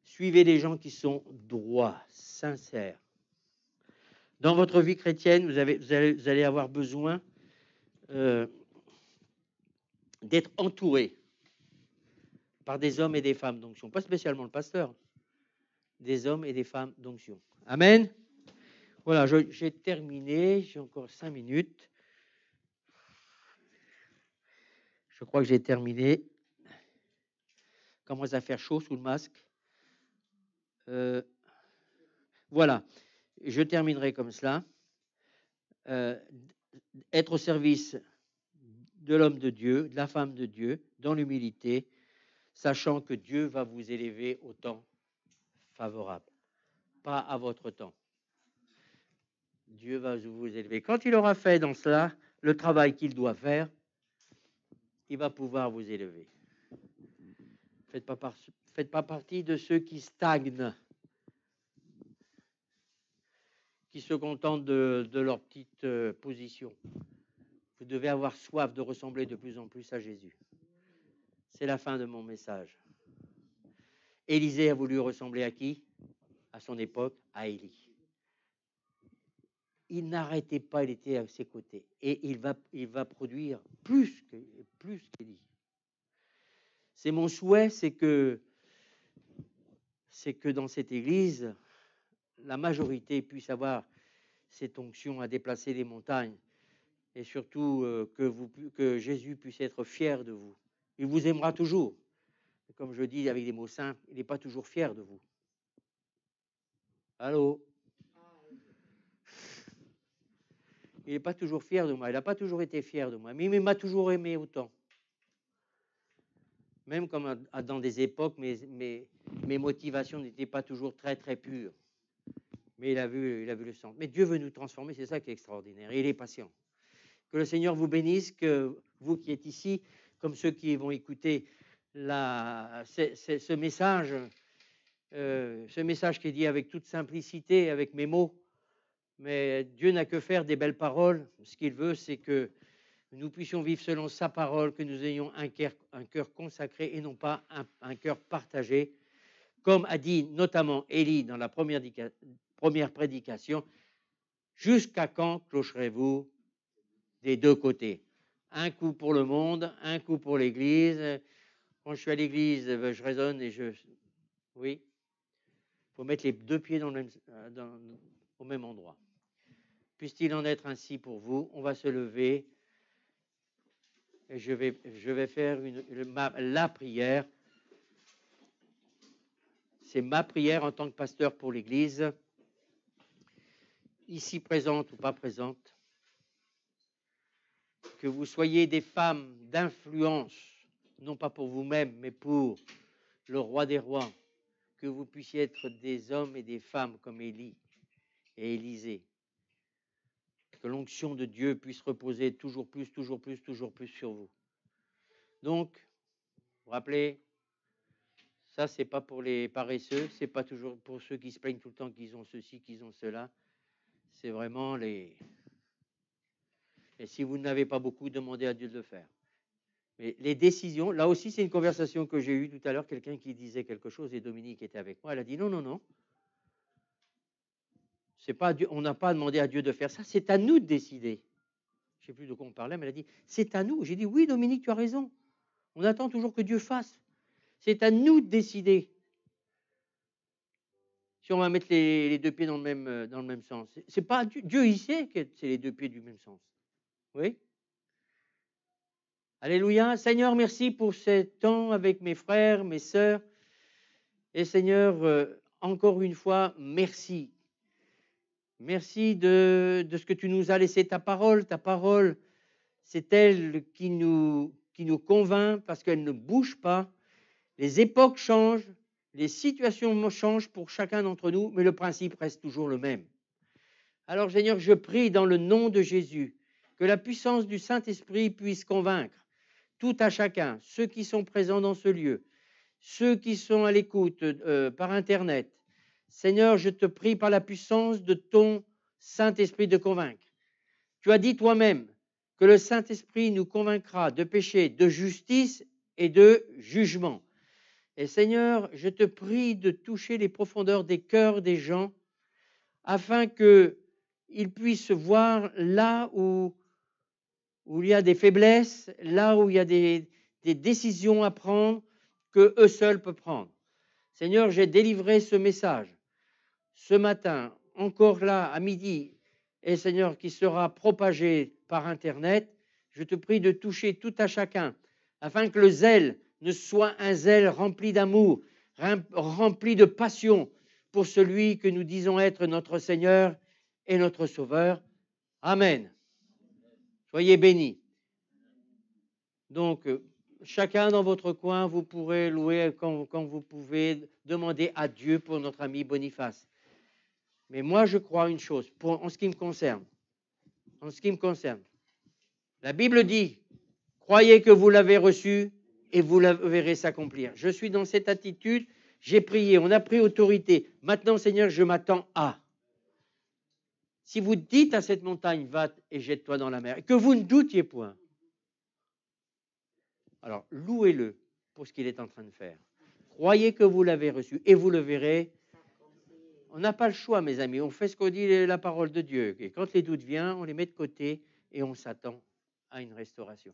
[SPEAKER 7] Suivez les gens qui sont droits, sincères. Dans votre vie chrétienne, vous allez avoir besoin d'être entouré par des hommes et des femmes d'onction. Pas spécialement le pasteur, des hommes et des femmes d'onction. Amen. Voilà, j'ai terminé. J'ai encore 5 minutes. Je crois que j'ai terminé. Commence à faire chaud sous le masque. Voilà. Je terminerai comme cela. Être au service de l'homme de Dieu, de la femme de Dieu, dans l'humilité, sachant que Dieu va vous élever au temps favorable, pas à votre temps. Dieu va vous élever. Quand il aura fait dans cela le travail qu'il doit faire, il va pouvoir vous élever. Faites pas partie de ceux qui stagnent, qui se contentent de leur petite position. Vous devez avoir soif de ressembler de plus en plus à Jésus. C'est la fin de mon message. Élisée a voulu ressembler à qui? À son époque, à Élie. Il n'arrêtait pas, il était à ses côtés. Et il va produire plus qu'Élie. C'est mon souhait, c'est que dans cette église, la majorité puisse avoir cette onction à déplacer les montagnes et surtout que Jésus puisse être fier de vous. Il vous aimera toujours. Comme je dis avec des mots simples, il n'est pas toujours fier de vous. Allô? Il n'est pas toujours fier de moi. Il n'a pas toujours été fier de moi. Mais il m'a toujours aimé autant. Même comme dans des époques, mes motivations n'étaient pas toujours très, très pures. Mais il a vu le centre. Mais Dieu veut nous transformer, c'est ça qui est extraordinaire. Et il est patient. Que le Seigneur vous bénisse, que vous qui êtes ici, comme ceux qui vont écouter ce message qui est dit avec toute simplicité, avec mes mots. Mais Dieu n'a que faire des belles paroles. Ce qu'il veut, c'est que nous puissions vivre selon sa parole, que nous ayons un cœur consacré et non pas un cœur partagé. Comme a dit notamment Élie dans la première prédication, jusqu'à quand clocherez-vous des deux côtés? Un coup pour le monde, un coup pour l'Église. Quand je suis à l'Église, je raisonne et oui, il faut mettre les deux pieds au même endroit. Puisse-t-il en être ainsi pour vous? On va se lever et je vais faire la prière. C'est ma prière en tant que pasteur pour l'Église, ici présente ou pas présente. Que vous soyez des femmes d'influence, non pas pour vous-même, mais pour le roi des rois. Que vous puissiez être des hommes et des femmes comme Élie et Élisée. Que l'onction de Dieu puisse reposer toujours plus sur vous. Donc, vous vous rappelez, ça, c'est pas pour les paresseux, c'est pas toujours pour ceux qui se plaignent tout le temps qu'ils ont ceci, qu'ils ont cela. C'est vraiment les... Et si vous n'avez pas beaucoup, demandez à Dieu de le faire. Mais les décisions, là aussi, c'est une conversation que j'ai eue tout à l'heure, quelqu'un qui disait quelque chose, et Dominique était avec moi, elle a dit non. C'est pas Dieu, on n'a pas demandé à Dieu de faire ça, c'est à nous de décider. sais plus de quoi on parlait, mais elle a dit, c'est à nous. J'ai dit, oui, Dominique, tu as raison. On attend toujours que Dieu fasse. C'est à nous de décider si on va mettre les deux pieds dans le même sens. C'est pas Dieu, il sait que c'est les deux pieds du même sens. Oui. Alléluia. Seigneur, merci pour ce temps avec mes frères, mes sœurs. Et Seigneur, encore une fois, merci. Merci de ce que tu nous as laissé ta parole. Ta parole, c'est elle qui nous convainc parce qu'elle ne bouge pas. Les époques changent, les situations changent pour chacun d'entre nous, mais le principe reste toujours le même. Alors Seigneur, je prie dans le nom de Jésus que la puissance du Saint-Esprit puisse convaincre tout à chacun, ceux qui sont présents dans ce lieu, ceux qui sont à l'écoute par Internet. Seigneur, je te prie par la puissance de ton Saint-Esprit de convaincre. Tu as dit toi-même que le Saint-Esprit nous convaincra de péché, de justice et de jugement. Et Seigneur, je te prie de toucher les profondeurs des cœurs des gens afin qu'ils puissent voir là où il y a des faiblesses, là où il y a des décisions à prendre que eux seuls peuvent prendre. Seigneur, j'ai délivré ce message ce matin, encore là à midi, et Seigneur, qui sera propagé par Internet. Je te prie de toucher tout à chacun afin que le zèle ne soit un zèle rempli d'amour, rempli de passion pour celui que nous disons être notre Seigneur et notre Sauveur. Amen. Soyez bénis. Donc, chacun dans votre coin, vous pourrez louer quand vous pouvez, demander à Dieu pour notre ami Boniface. Mais moi, je crois une chose, en ce qui me concerne. En ce qui me concerne, la Bible dit, croyez que vous l'avez reçu et vous la verrez s'accomplir. Je suis dans cette attitude, j'ai prié, on a pris autorité. Maintenant, Seigneur, je m'attends à. Si vous dites à cette montagne, va et jette-toi dans la mer, et que vous ne doutiez point, alors louez-le pour ce qu'il est en train de faire. Croyez que vous l'avez reçu et vous le verrez. On n'a pas le choix, mes amis. On fait ce qu'on dit la parole de Dieu. Et quand les doutes viennent, on les met de côté et on s'attend à une restauration.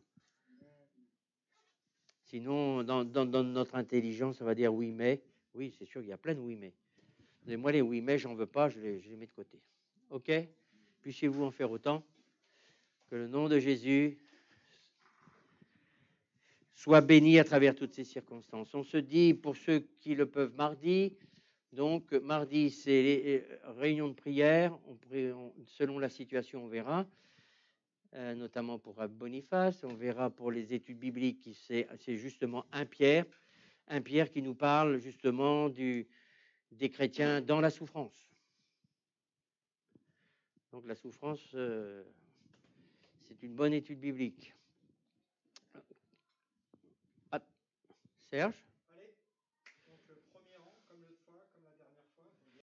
[SPEAKER 7] Sinon, dans notre intelligence, on va dire oui, mais. Oui, c'est sûr, il y a plein de oui, mais. Et moi, les oui, mais, j'en veux pas, je les mets de côté. OK? Puissiez-vous en faire autant. Que le nom de Jésus soit béni à travers toutes ces circonstances. On se dit, pour ceux qui le peuvent, mardi. Donc, mardi, c'est les réunions de prière. Selon la situation, on verra. Notamment pour Boniface. On verra pour les études bibliques, c'est justement 1 Pierre. 1 Pierre qui nous parle justement des chrétiens dans la souffrance. Donc, la souffrance, c'est une bonne étude biblique. Ah, Serge ?